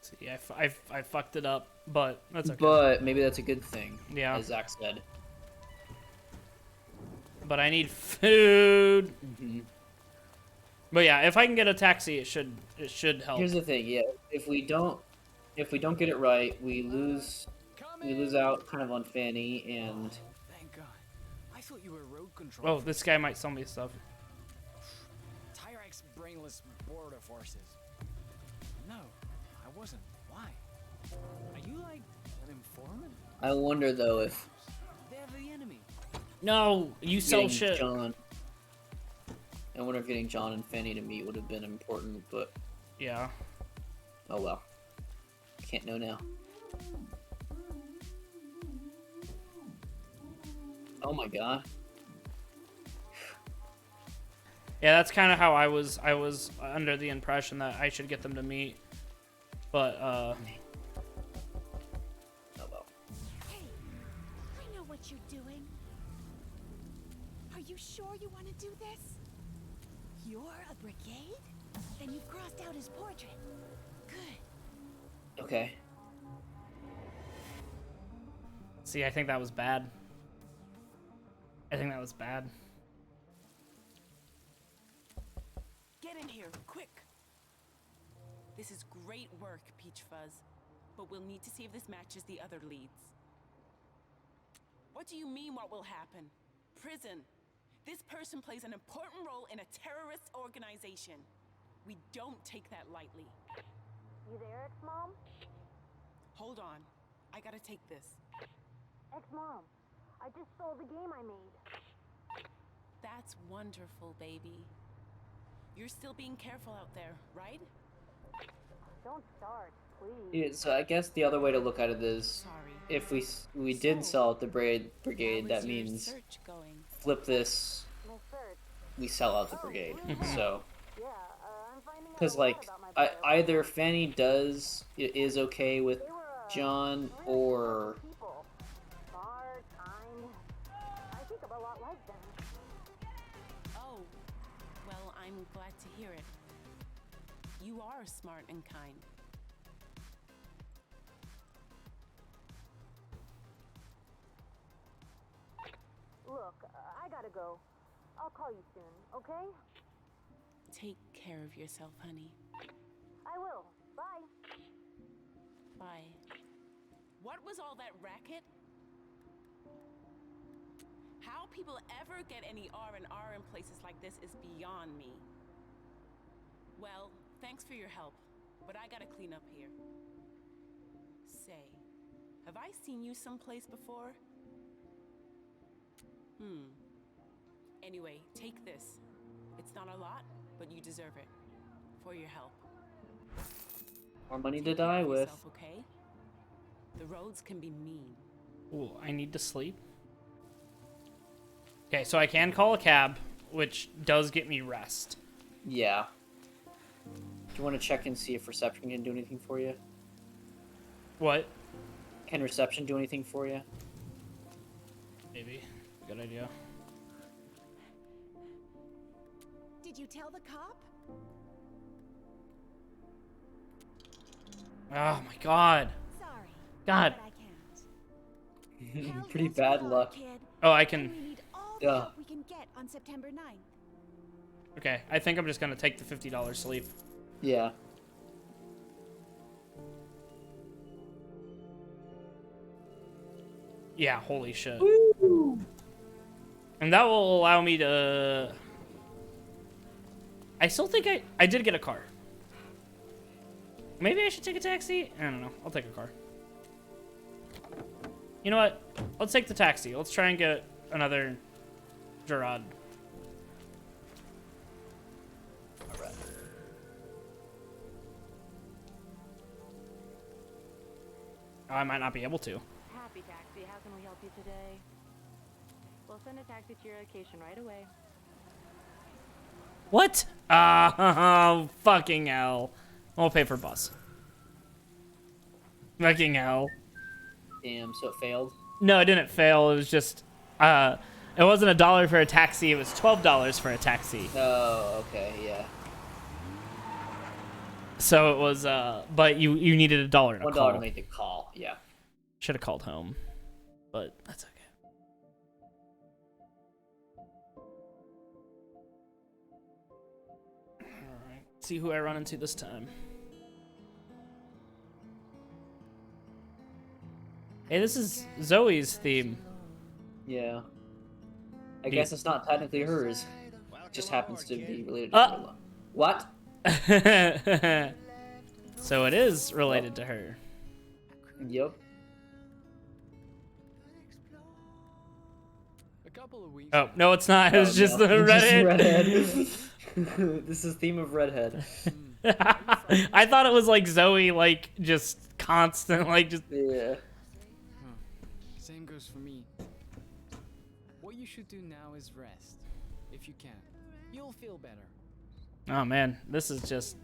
See, I fucked it up, but that's okay. But maybe that's a good thing. Yeah. As Zach said. But I need food. But yeah, if I can get a taxi, it should help. Here's the thing, yeah. If we don't get it right, we lose out kind of on Fanny and. Thank God. I thought you were road control. Oh, this guy might sell me stuff. Tyrak's brainless border forces. No, I wasn't. Why? Are you like an informant? I wonder though if. They're the enemy. No, you sell getting shit. John. I wonder if getting John and Fanny to meet would have been important, but. Yeah. Oh well. Can't know now. Oh my god. Yeah, that's kind of how I was under the impression that I should get them to meet. But Oh well. Hey, I know what you're doing. Are you sure you want to do this? You're a brigade? Then you've crossed out his portrait. Good. Okay. see, I think that was bad. I think that was bad. Get in here, quick! This is great work, Peach Fuzz, but we'll need to see if this matches the other leads. What do you mean, what will happen? Prison. This person plays an important role in a terrorist organization. We don't take that lightly. You there, Ex-Mom? Hold on. I gotta take this. Ex-Mom, I just stole the game I made. That's wonderful, baby. You're still being careful out there, right? Don't start. Yeah, so I guess the other way to look at it is, if we did sell out the brigade, that means flip this, we sell out the brigade. So, because like either Fanny is okay with John, or Oh, well, I'm glad to hear it. You are smart and kind. Look, I gotta go. I'll call you soon, okay? Take care of yourself, honey. I will. Bye. Bye. What was all that racket? How people ever get any R&R in places like this is beyond me. Well, thanks for your help, but I gotta clean up here. Say, have I seen you someplace before? Anyway, take this. It's not a lot, but you deserve it. For your help. more money to die with. Yourself, okay? The roads can be mean. Ooh, I need to sleep. Okay, so I can call a cab, which does get me rest. Yeah. Do you want to check and see if reception can do anything for you? What? Can reception do anything for you? Maybe. Good idea. Did you tell the cop? Oh my god. Sorry. God. But I can't. Pretty bad luck. Kid. Oh, I We can... need all the help we can get on September 9th. Okay, I think I'm just gonna take the $50 sleep. Yeah. Yeah, holy shit. Woo! And that will allow me to... I still think I did get a car. Maybe I should take a taxi? I don't know. I'll take a car. You know what? Let's take the taxi. Let's try and get another Gerard. Oh, I might not be able to. Happy Taxi, how can we help you today? We'll send a taxi to your location right away. What? Oh, fucking hell. I'll pay for bus. Fucking hell. Damn, so it failed? No, it didn't fail. It was just, it wasn't $1 for a taxi. It was $12 for a taxi. Oh, okay, yeah. So it was, but you needed $1 to $1 call. to make the call, yeah. Should have called home, but that's okay. All right, see who I run into this time. Hey, this is Zoe's theme. Yeah. I guess it's not technically hers. It just happens to be related to her. What? So it is related to her. Yep. A couple of weeks. Oh, no, it's not. It was just the redhead. This is theme of redhead. I thought it was like Zoe, like, just constant, like, just... Yeah. Same goes for me. What you should do now is rest. If you can. You'll feel better. Oh, man. This is just...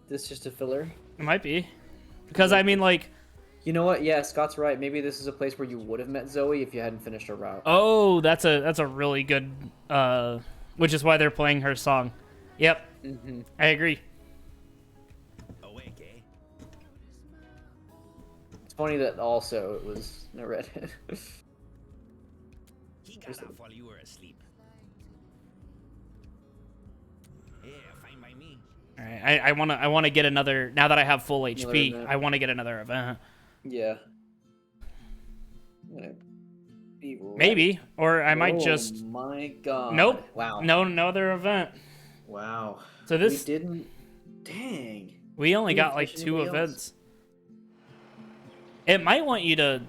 This just a filler? It might be. Because, I mean, like... You know what? Yeah, Scott's right. Maybe this is a place where you would have met Zoe if you hadn't finished her route. Oh, that's a really good... which is why they're playing her song. Yep. Mm-hmm. I agree. Awake, eh? It's funny that also it was a redhead. He got off while you were asleep. Yeah, fine by me. All right, I wanna get another... Now that I have full HP, event. I want to get another event. Yeah. Maybe, or I might Oh just... my god. Nope. Wow. No, another event. Wow. So this... We didn't... Dang. We only We got didn't like finish 2 anybody else? events. It might want you to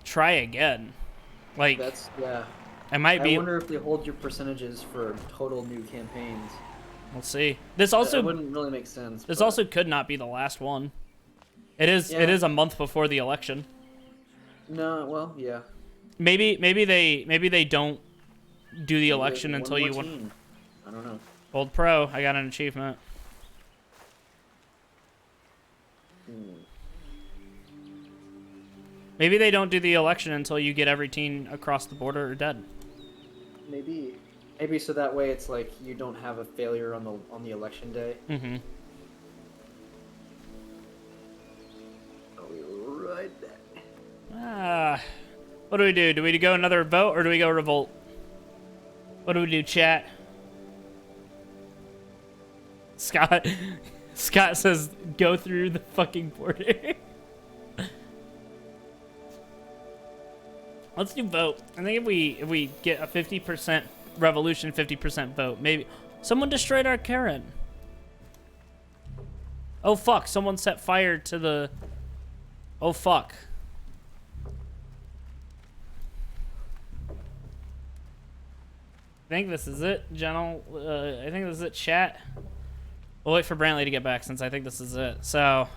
try again. Like, That's, yeah. it might be... I wonder if they hold your percentages for total new campaigns. We'll see. This also... That wouldn't really make sense. This but- also could not be the last one. It is. Yeah. It is a month before the election. No, well, yeah. Maybe they don't do the election One until more you win. team. I don't know. Gold Pro. I got an achievement. Maybe they don't do the election until you get every teen across the border or dead. Maybe so that way it's like you don't have a failure on the election day. Mm-hmm. I'll be right back. What do we do? Do we go another vote or do we go revolt? What do we do, chat? Scott says go through the fucking border. Let's do vote. I think if we get a 50% revolution, 50% vote, maybe someone destroyed our Karen. Oh fuck! Someone set fire to the. Oh fuck! I think this is it, General. I think this is it, chat. We'll wait for Brantley to get back since I think this is it. So,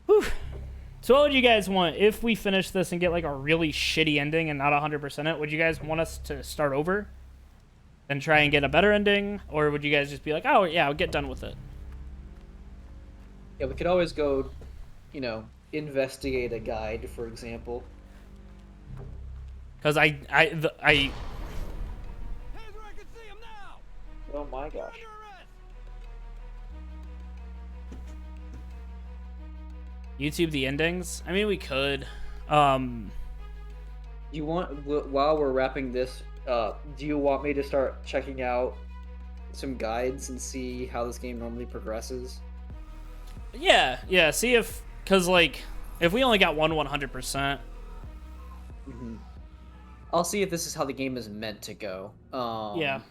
whew. So what would you guys want if we finish this and get like a really shitty ending and not 100% it? Would you guys want us to start over and try and get a better ending, or would you guys just be like, oh yeah, I'll get done with it? Yeah, we could always go, investigate a guide, for example. Because I Oh my gosh. YouTube the endings? I mean, we could. You want, while we're wrapping this up, do you want me to start checking out some guides and see how this game normally progresses? Yeah. See if, because like, if we only got 100%. I'll see if this is how the game is meant to go. Yeah.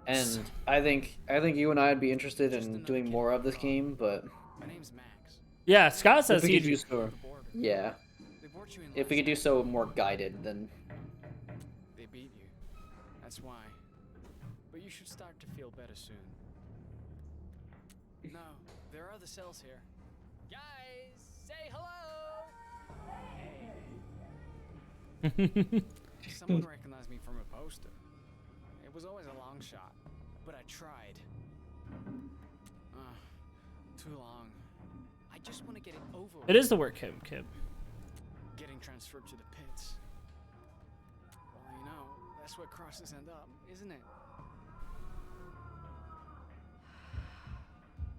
And I think you and I would be interested in doing more of this game, but My name's Max. Yeah, Scott says if we he'd could do so, yeah. If we could do so more guided, then They beat you. That's why. But you should start to feel better soon. No, there are other cells here. Guys, say hello! Someone recognized me from a poster. It was always a long shot, but I tried. Too long. I just want to get it over with. It is the work, Kib. Getting transferred to the pits. Well, that's where crosses end up, isn't it?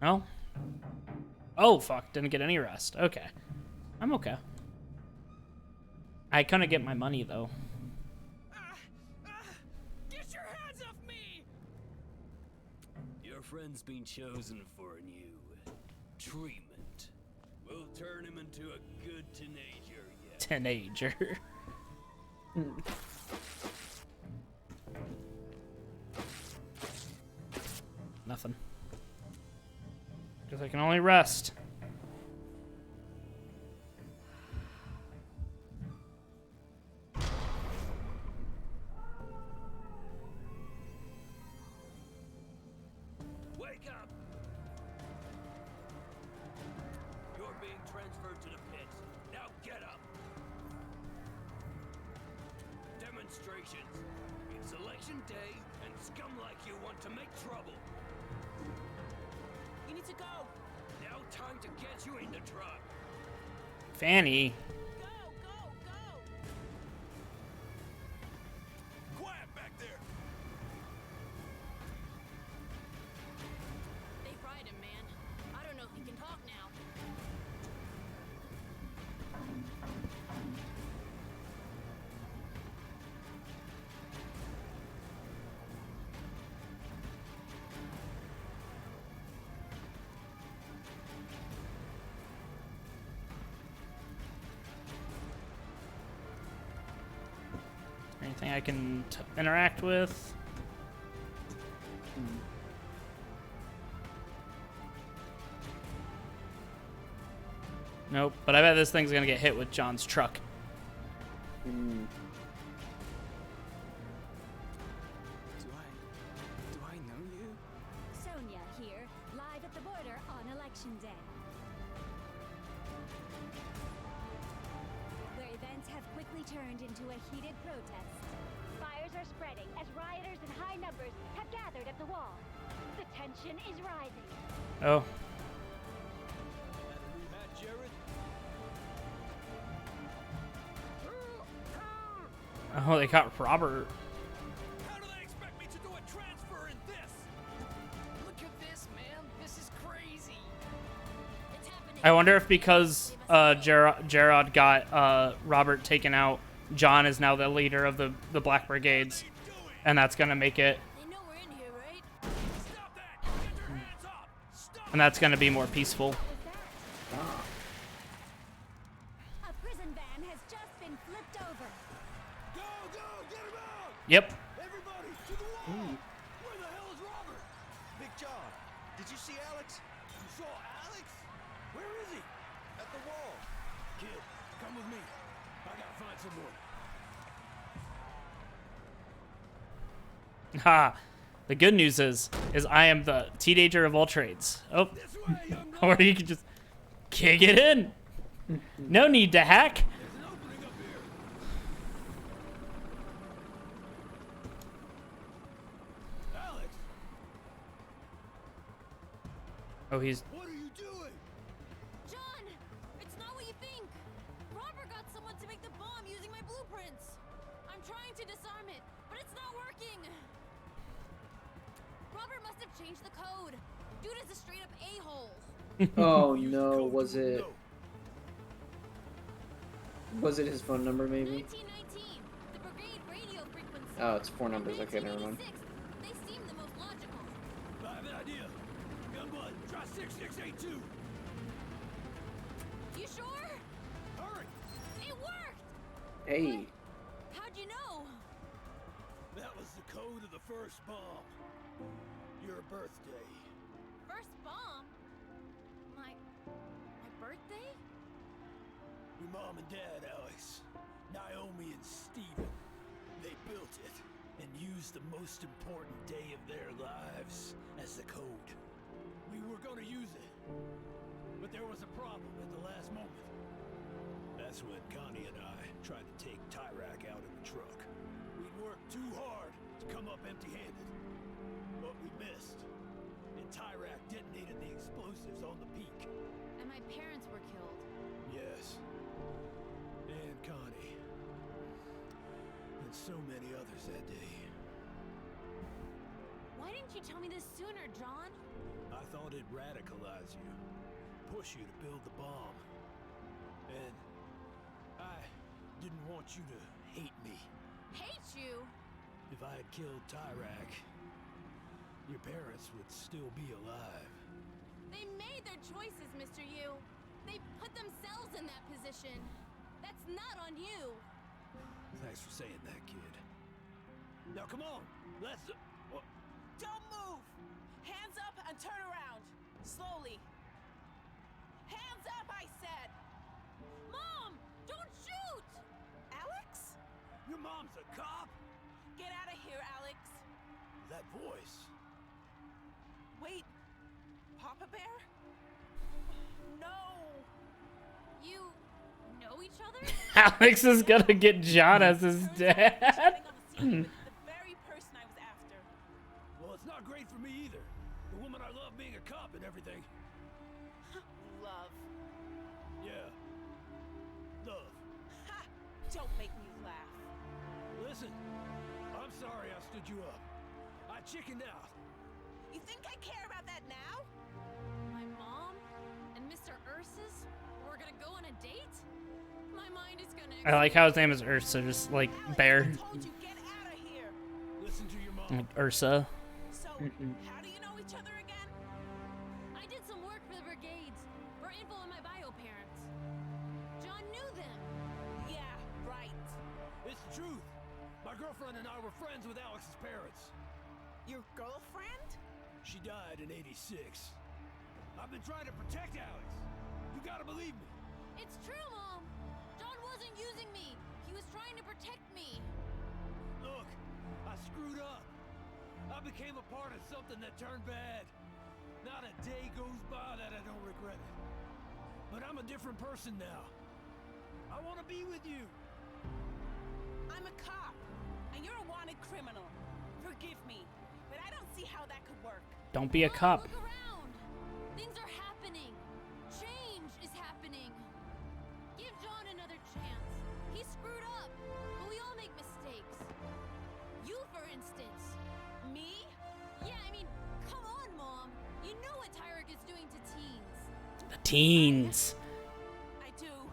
No? Oh, fuck. Didn't get any rest. Okay. I'm okay. I couldn't get my money, though. Get your hands off me! Your friend's been chosen for a new treatment. We'll turn him into a good teenager. Yeah. Teenager. Nothing. Because I can only rest. Wake up! You're being transferred to the pits. Now get up! Demonstrations. It's election day, and scum like you want to make trouble. You need to go. Now time to get you in the truck. Fanny. Quiet back there. They fried him, man. I don't know if he can talk now. Anything I can interact with? Nope, but I bet this thing's gonna get hit with John's truck. Do I know you? Sonia here, live at the border on election day. turned into a heated protest. Fires are spreading as rioters in high numbers have gathered at the wall. The tension is rising. Oh. Oh, they got Robert. How do they expect me to do a transfer in this? Look at this, man. This is crazy. I wonder if because Gerard got Robert taken out, John is now the leader of the Black Brigades, and that's gonna make it. And that's gonna be more peaceful. A prison van has just been flipped over. Go, get him out! Yep. Everybody, to the wall! Where the hell is Robert? Big John, did you see Alex? You saw Alex? Where is he? At the wall. Kid, come with me. I gotta find someone. Ha. The good news is I am the teenager of all trades. Oh, or you can just kick it in. No need to hack. Alex! Oh, he's. What are you doing? John, it's not what you think. Robert got someone to make the bomb using my blueprints. I'm trying to disarm it, but it's not working. Robert must have changed the code. Dude is a straight up a-hole. Oh no, was it his phone number maybe? 1919, the brigade radio frequency. Oh, it's 4 numbers. Okay, never mind. They seem the most logical. I have an idea. Youngblood, try 6682. You sure? Hurry! It worked! Hey. How'd you know? That was the code of the first bomb. Your birthday. First bomb? My birthday? Your mom and dad, Alex. Naomi and Steven. They built it and used the most important day of their lives as the code. We were gonna use it, but there was a problem at the last moment. That's when Connie and I tried to take Tyrak out in the truck. We'd worked too hard to come up empty-handed, but we missed. And Tyrak detonated the explosives on the peak. And my parents were killed. Yes. And Connie. And so many others that day. Why didn't you tell me this sooner, John? I thought it'd radicalize you. Push you to build the bomb. And I didn't want you to hate me. Hate you? If I had killed Tyrak, your parents would still be alive. They made their choices, Mr. Yu. They put themselves in that position. That's not on you. Thanks for saying that, kid. Now come on, let's... Don't move! Hands up and turn around. Slowly. Hands up, I said! Mom! Don't shoot! Alex? Your mom's a cop? Get out of here, Alex. That voice. Wait. Papa Bear? No! You know each other? Alex is gonna get John as his dad. The very person I was after. Well, it's not great for me either. The woman I love being a cop and everything. Love. Yeah. Love. Ha! Don't make me laugh. Listen, I'm sorry I stood you up. I chickened out. You think I care about that now? My mom and Mr. Ursus were gonna go on a date? My mind is gonna... I like how his name is Ursa, just like bear. I told you, get out of here. Listen to your mom. Like Ursa. So, how do you know each other again? I did some work for the brigades, for info on my bio parents. John knew them. Yeah, right. It's the truth. My girlfriend and I were friends with Alex's parents. Your girlfriend? She died in '86. I've been trying to protect Alex. You gotta believe me. It's true, Mom. John wasn't using me. He was trying to protect me. Look, I screwed up. I became a part of something that turned bad. Not a day goes by that I don't regret it. But I'm a different person now. I want to be with you. I'm a cop, and you're a wanted criminal. Forgive me, but I don't see how that could work. Don't be a cop. Look around. Things are happening. Change is happening. Give John another chance. He screwed up, but we all make mistakes. You, for instance. Me? Yeah, I mean, come on, Mom. You know what Tyrak is doing to teens. The teens. I do.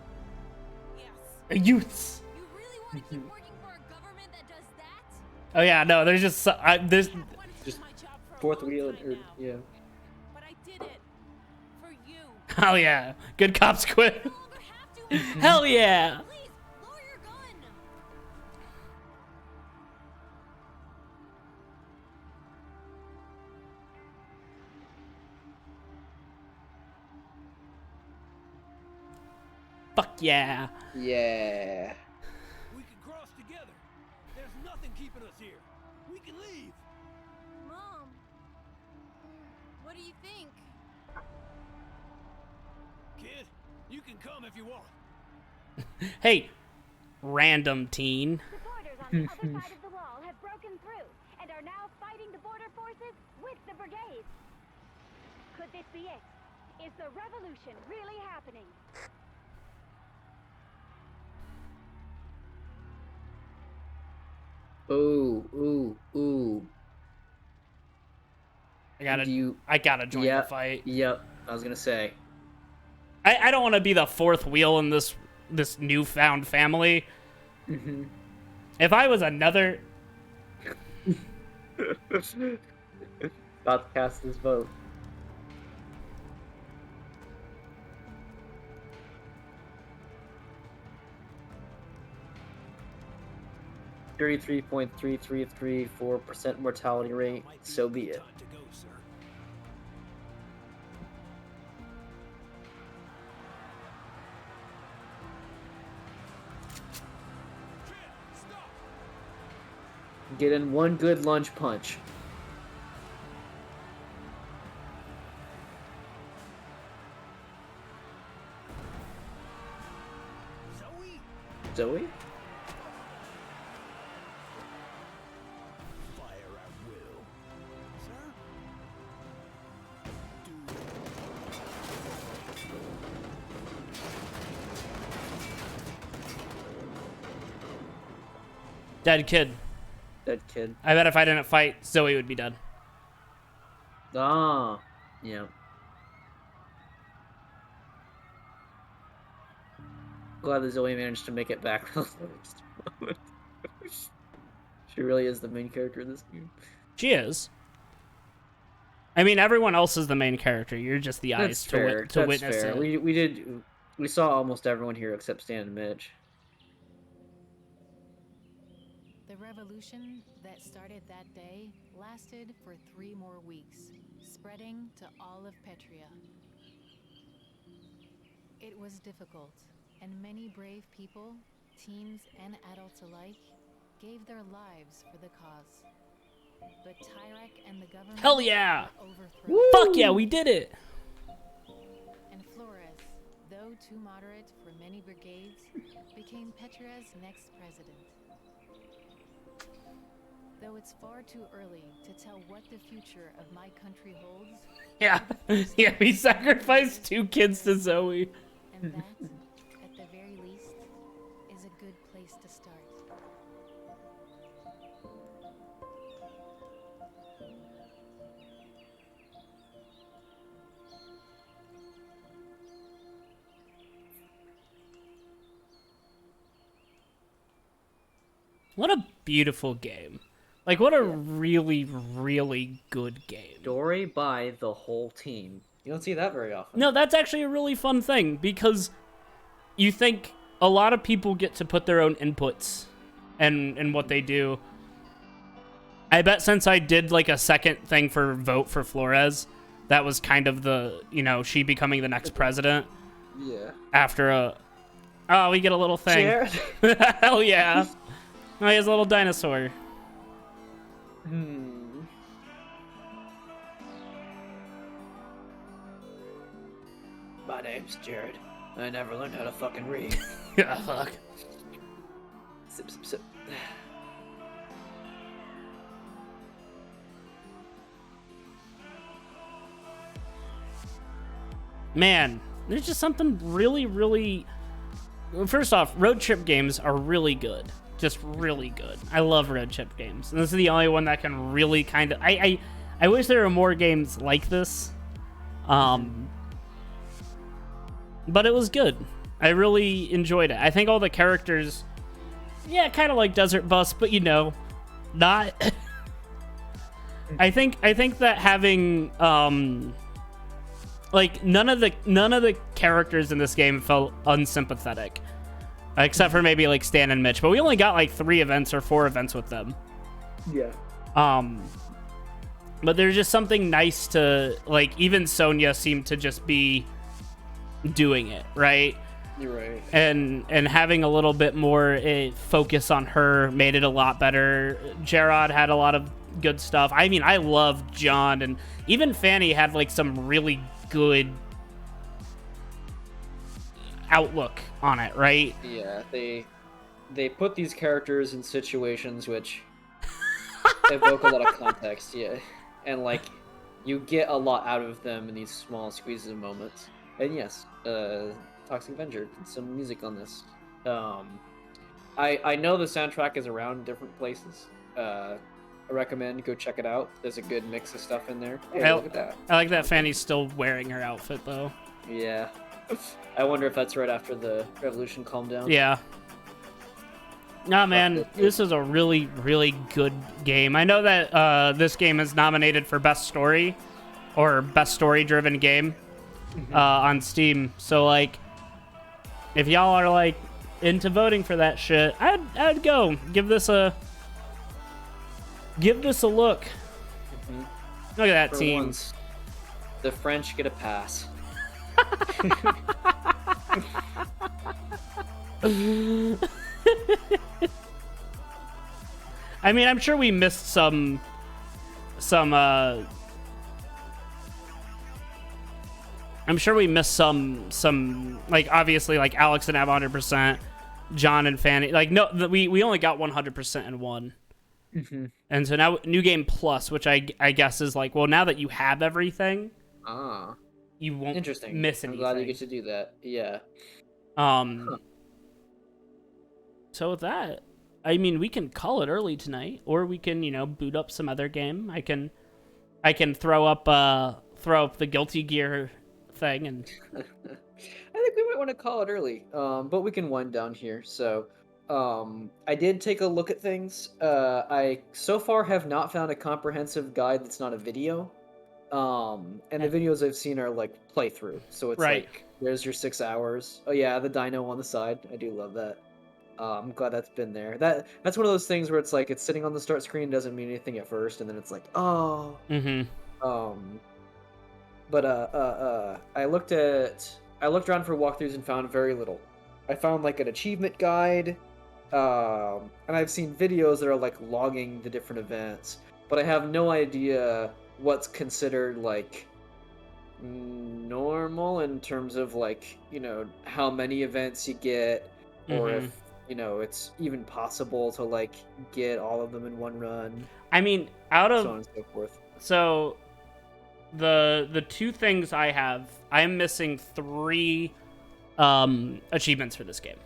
Yes. Youths. You really want to keep working for a government that does that? Oh yeah, no, there's just there's Just fourth wheel, or yeah. But I did it. For you. hell yeah, good cops quit. Hell yeah. Please, lower your gun. Fuck yeah. Yeah. We can cross together. There's nothing keeping us here. We can leave. Mom, what do you think? Kid, you can come if you want. Hey, random teen. Supporters on the other side of the wall have broken through and are now fighting the border forces with the brigades. Could this be it? Is the revolution really happening? Ooh. I gotta join the fight. Yep. I was gonna say. I don't want to be the fourth wheel in this newfound family. Mm-hmm. If I was another, about to cast his vote. .33334% mortality rate. So be it. Time to go, sir. Get in one good lunge punch. Zoe? Fire at will. Sir? dead kid. Dead kid. I bet if I didn't fight, Zoe would be dead. Ah. Yeah. Glad that Zoe managed to make it back from the first moment. She really is the main character in this game. She is. I mean, everyone else is the main character. You're just the eyes to witness fair. it. We saw almost everyone here except Stan and Mitch. The revolution that started that day lasted for 3 more weeks, spreading to all of Petria. It was difficult, and many brave people, teens and adults alike, gave their lives for the cause. But Tyrak and the government Hell yeah! were overthrown. Fuck yeah, we did it! And Flores, though too moderate for many brigades, became Petria's next president. Though it's far too early to tell what the future of my country holds. Yeah, yeah, we sacrificed 2 kids to Zoe. And that, at the very least, is a good place to start. What a beautiful game. Like, what a really, really good game. Story by the whole team. You don't see that very often. No, that's actually a really fun thing, because you think a lot of people get to put their own inputs and what they do. I bet since I did, like, a second thing for Vote for Flores, that was kind of the, she becoming the next president. Yeah. After we get a little thing. Hell yeah. Oh, he has a little dinosaur. My name's Jared. I never learned how to fucking read. Yeah, fuck. Sip, sip, sip. man, there's just something really, really. First off, road trip games are really good. Just really good. I love road trip games. And this is the only one that can really kind of. I wish there were more games like this. But it was good. I really enjoyed it. I think all the characters, yeah, kind of like Desert Bus, but not. I think that having like none of the characters in this game felt unsympathetic, except for maybe like Stan and Mitch. But we only got like 3 events or 4 events with them. Yeah. But there's just something nice to, like, even Sonya seemed to just be doing it, right? You're right. And having a little bit more focus on her made it a lot better. Gerard had a lot of good stuff. I mean, I loved John, and even Fanny had like some really good outlook on it, right? Yeah, they put these characters in situations which evoke a lot of context, yeah. And like you get a lot out of them in these small squeezes of moments. And yes, Toxic Avenger, some music on this. I know the soundtrack is around different places. I recommend go check it out. There's a good mix of stuff in there. Hey, look at that. I like that Fanny's still wearing her outfit though. Yeah. I wonder if that's right after the revolution calmed down. Yeah. Nah, man, this is a really, really good game. I know that this game is nominated for Best Story or Best Story-Driven Game on Steam. So, like, if y'all are, like, into voting for that shit, I'd go. Give this a look. Look at that For team. once, the French get a pass. I mean, I'm sure we missed some I'm sure we missed some like obviously like Alex and have 100%, John and Fanny. Like no, we only got 100% in one. And so now New Game Plus, which I guess is like, well, now that you have everything, you won't miss anything. I'm glad you get to do that. Yeah. So with that, I mean, we can call it early tonight, or we can, boot up some other game. I can throw up the Guilty Gear thing, and I think we might want to call it early. But we can wind down here. So, I did take a look at things. I so far have not found a comprehensive guide that's not a video. And the videos I've seen are like playthrough. So it's like, there's your 6 hours. Oh yeah, the dino on the side. I do love that. I'm glad that's been there. That's one of those things where it's like it's sitting on the start screen, doesn't mean anything at first, and then it's like, oh. But I looked around for walkthroughs and found very little. I found like an achievement guide, and I've seen videos that are like logging the different events, but I have no idea what's considered like normal in terms of like, how many events you get, or if it's even possible to like get all of them in one run. I mean, out of so on and so forth. So the 2 things I have, I'm missing 3 achievements for this game.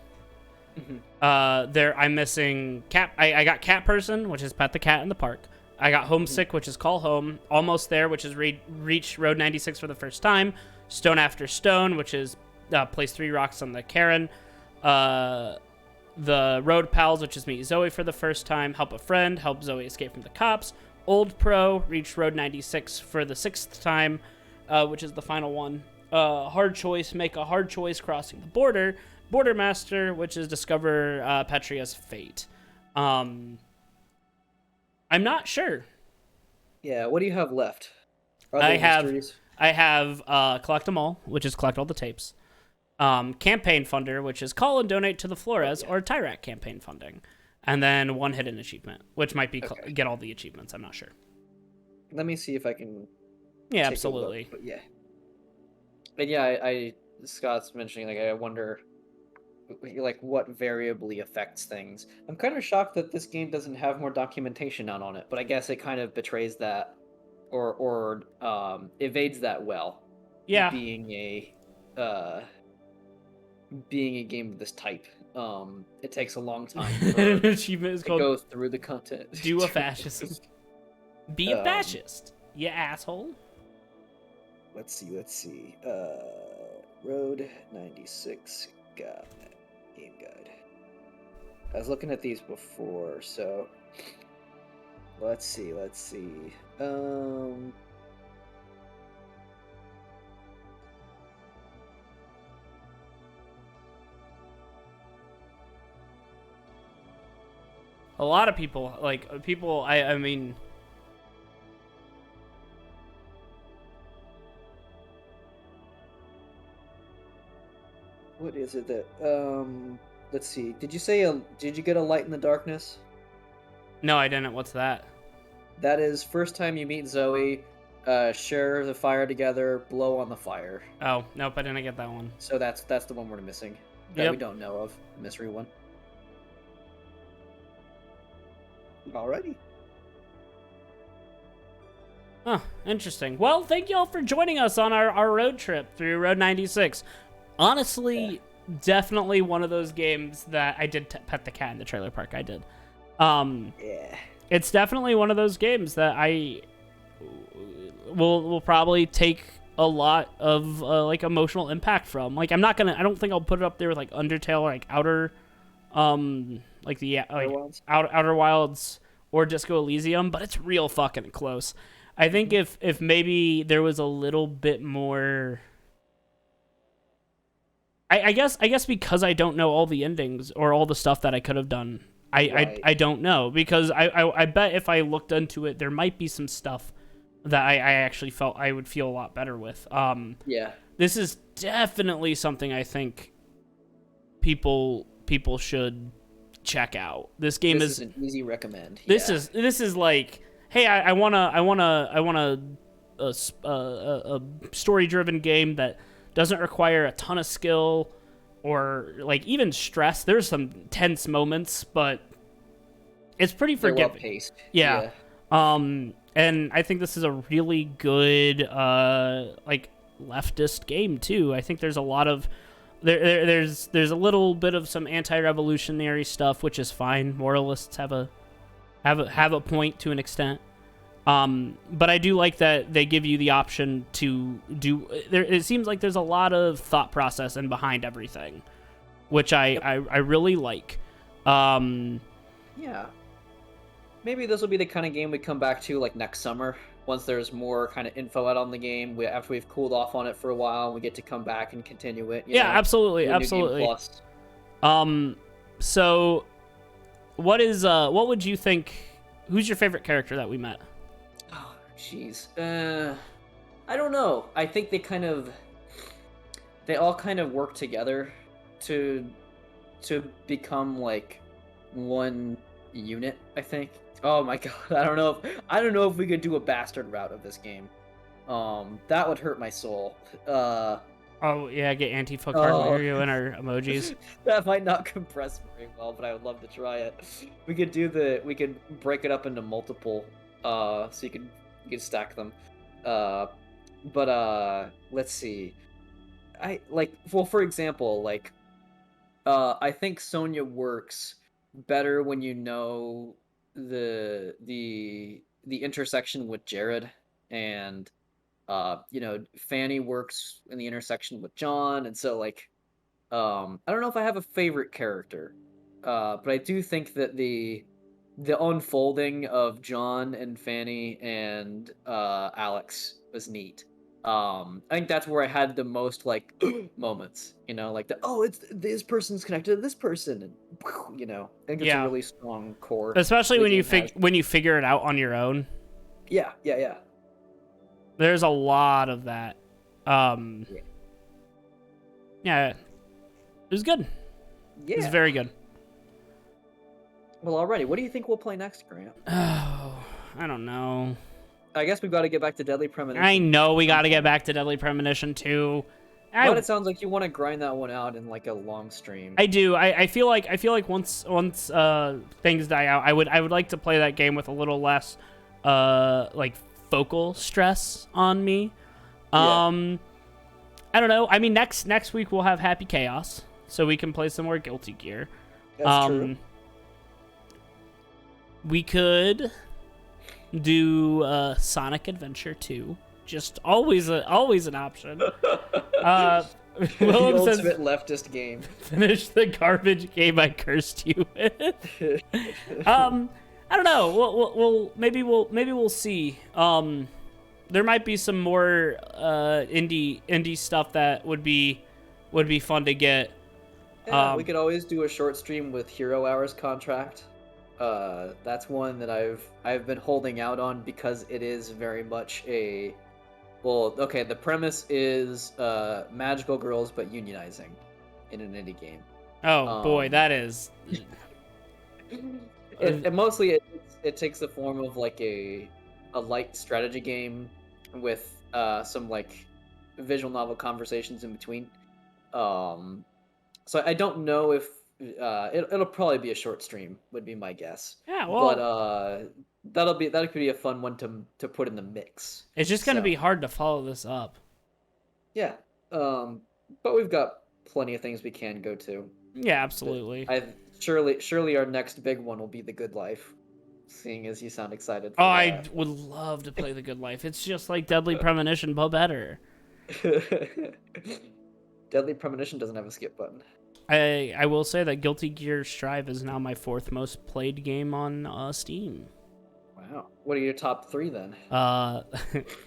I'm missing cat. I got Cat Person, which is pet the cat in the park. I got Homesick, which is call home. Almost There, which is reach Road 96 for the first time. Stone After Stone, which is place 3 rocks on the Karen. The Road Pals, which is meet Zoe for the first time. Help a friend, help Zoe escape from the cops. Old Pro, reach Road 96 for the 6th time, which is the final one. Hard Choice, make a hard choice crossing the border. Border Master, which is discover Petria's fate. I'm not sure. Yeah, what do you have left? I have collect them all, which is collect all the tapes. Campaign funder, which is call and donate to the Flores or Tyrak campaign funding, and then 1 hidden achievement, which might be get all the achievements. I'm not sure. Let me see if I can. Yeah, absolutely. But yeah, and yeah, I Scott's mentioning like I wonder, like what variably affects things. I'm kind of shocked that this game doesn't have more documentation out on it, but I guess it kind of betrays that, or evades that well. Yeah. Being being a game of this type. It takes a long time An achievement is to called go through the content. Do a fascism. Be a fascist, you asshole. Let's see. Road 96 game guide. I was looking at these before, so let's see. A lot of people, I mean, what is it that let's see. Did you get a light in the darkness? no, I didn't. What's that? That is first time you meet Zoe, share the fire together, blow on the fire. Oh, nope, I didn't get that one. So that's the one we're missing. That we don't know of. The mystery one. Alrighty. Huh, interesting. Well, thank y'all for joining us on our road trip through Road 96. Honestly, definitely one of those games that I did pet the cat in the trailer park. I did. Yeah. It's definitely one of those games that I will probably take a lot of like emotional impact from. Like I don't think I'll put it up there with like Undertale or like Outer Outer Wilds or Disco Elysium, but it's real fucking close. I think if maybe there was a little bit more, I guess because I don't know all the endings or all the stuff that I could have done, I don't know, because I bet if I looked into it, there might be some stuff that I actually felt I would feel a lot better with. Yeah. This is definitely something I think people should check out. This game is an easy recommend. This is like, hey, I want a story-driven game that doesn't require a ton of skill or like even stress. There's some tense moments, but it's pretty forgiving. They're well-paced. Yeah. And I think this is a really good like leftist game too. I think there's a lot of there's a little bit of some anti-revolutionary stuff, which is fine. Moralists have a point to an extent. But I do like that they give you the option to do. It seems like there's a lot of thought process and behind everything, which I really like. Yeah. Maybe this will be the kind of game we come back to like next summer, once there's more kind of info out on the game. After we've cooled off on it for a while, we get to come back and continue it. Yeah, absolutely. So, what would you think? Who's your favorite character that we met? Oh, jeez. I don't know. I think they all kind of work together to become like one unit, I think. Oh my god, I don't know if we could do a bastard route of this game. That would hurt my soul. Oh yeah, get Antifa card in our emojis. That might not compress very well, but I would love to try it. We could break it up into multiple, so you could stack them. But let's see. For example, I think Sonya works better when you know the intersection with Jared, and Fanny works in the intersection with John, and so I don't know if I have a favorite character, but I do think that the unfolding of John and Fanny and Alex was neat. I think that's where I had the most moments, it's this person's connected to this person, and I think it's a really strong core, especially when you figure it out on your own. Yeah. There's a lot of that. Yeah, it was good. Yeah, it was very good. Well, alrighty, what do you think we'll play next, Grant? Oh, I don't know. I guess we've got to get back to Deadly Premonition. I know we got to get back to Deadly Premonition too. But it sounds like you want to grind that one out in a long stream. I do. I feel like once things die out, I would like to play that game with a little less focal stress on me. I I don't know. I mean, next week we'll have Happy Chaos, so we can play some more Guilty Gear. That's true. We could do Sonic Adventure 2. Just always an option. The Willem says, ultimate leftist game. finish the garbage game I cursed you with. I don't know. Maybe we'll see. There might be some more indie stuff that would be fun to get. Yeah, we could always do a short stream with Hero Hours Contract. That's one that I've been holding out on because it is very much a the premise is magical girls but unionizing in an indie game. Oh boy, that is. It takes the form of like a light strategy game with some like visual novel conversations in between. So I don't know if it'll probably be a short stream, would be my guess. Yeah, well, but that could be a fun one to put in the mix. It's just gonna be hard to follow this up. Yeah, but we've got plenty of things we can go to. Yeah, absolutely. Surely our next big one will be The Good Life, seeing as you sound excited for I would love to play The Good Life. It's just like Deadly Premonition, but better. Deadly Premonition doesn't have a skip button. I will say that Guilty Gear Strive is now my 4th most played game on Steam. Wow. What are your top 3 then?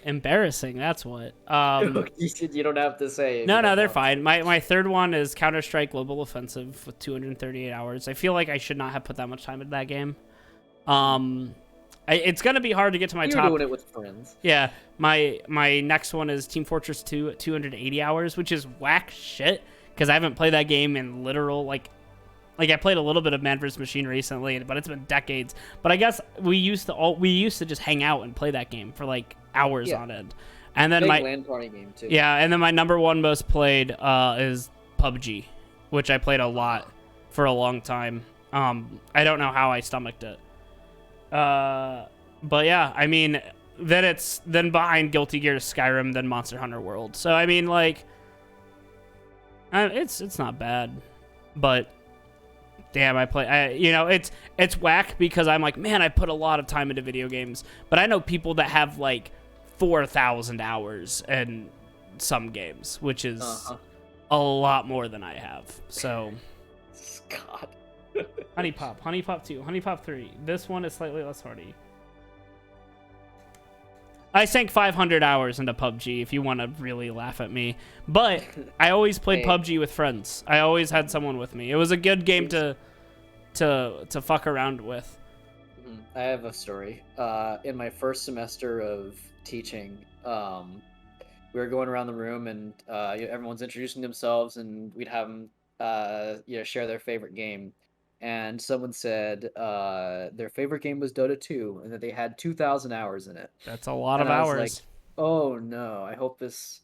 Embarrassing, that's what. You don't have to say. No, they're fine. My 3rd one is Counter-Strike Global Offensive with 238 hours. I feel like I should not have put that much time into that game. It's gonna be hard to get to my top. You're doing it with friends. Yeah, my next one is Team Fortress 2 at 280 hours, which is whack shit because I haven't played that game in literal like I played a little bit of Man vs Machine recently, but it's been decades. But I guess we used to just hang out and play that game for like hours on end. And then big LAN party game too. Yeah, and then my number 1 most played is PUBG, which I played a lot for a long time. I don't know how I stomached it. But yeah, I mean, then behind Guilty Gear, Skyrim, then Monster Hunter World. So I mean, like, it's not bad, but damn, it's whack because I'm like, man, I put a lot of time into video games, but I know people that have like 4,000 hours in some games, which is a lot more than I have. So, God. Honey Pop 2, Honey Pop 3. This one is slightly less hardy. I sank 500 hours into PUBG if you want to really laugh at me. But I always played PUBG with friends. I always had someone with me. It was a good game to fuck around with. I have a story. In my first semester of teaching, we were going around the room and everyone's introducing themselves and we'd have them share their favorite game. And someone said their favorite game was Dota 2 and that they had 2,000 hours in it. That's a lot of hours. Like, oh no, I hope this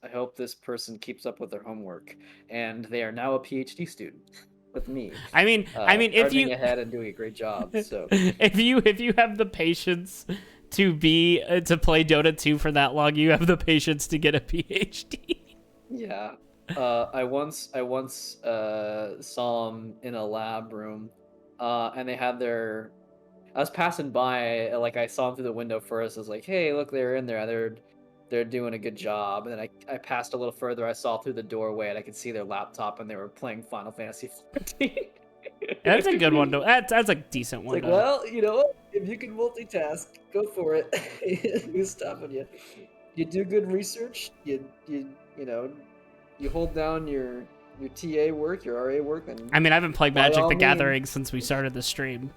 person keeps up with their homework. And they are now a PhD student with me. I mean, if you ahead and doing a great job. So if you have the patience to play Dota 2 for that long, you have the patience to get a PhD. Yeah. I once saw them in a lab room, and they had I was passing by, like I saw them through the window first. I was like, "Hey, look, they're in there. They're doing a good job." And then I passed a little further. I saw through the doorway, and I could see their laptop, and they were playing Final Fantasy 14. That's a good one. That's a decent one. It's like, well, you know what? If you can multitask, go for it. Who's stopping you? You do good research. You hold down your TA work, your RA work, and I mean, I've been playing Magic the Gathering since we started the stream.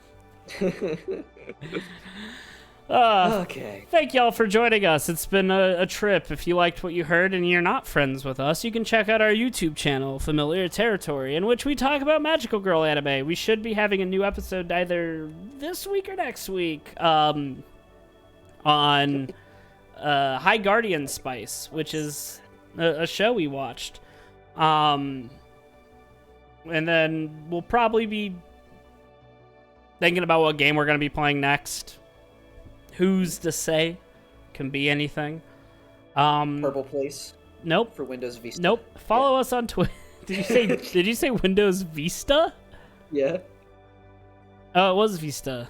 Okay. Thank y'all for joining us. It's been a trip. If you liked what you heard and you're not friends with us, you can check out our YouTube channel, Familiar Territory, in which we talk about magical girl anime. We should be having a new episode either this week or next week on High Guardian Spice, which is a show we watched. And then we'll probably be thinking about what game we're going to be playing next. Who's to say? Can be anything. Purple Place. Nope. For Windows Vista. Nope. Follow us on Twitter. Did you say Windows Vista? Yeah. Oh, it was Vista.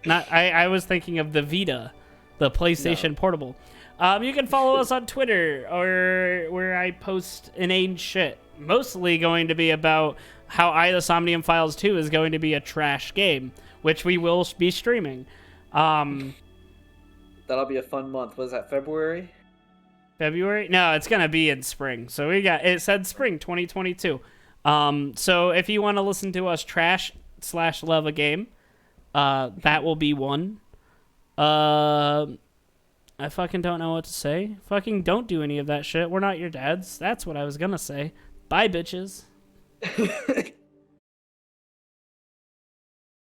Not. I was thinking of the Vita, the PlayStation Portable. You can follow us on Twitter, or where I post inane shit. Mostly going to be about how the Somnium Files 2 is going to be a trash game, which we will be streaming. That'll be a fun month. Was that February? February? No, it's gonna be in spring. So it said spring 2022. So if you want to listen to us trash/love a game, that will be one. I fucking don't know what to say. Fucking don't do any of that shit. We're not your dads. That's what I was gonna say. Bye, bitches.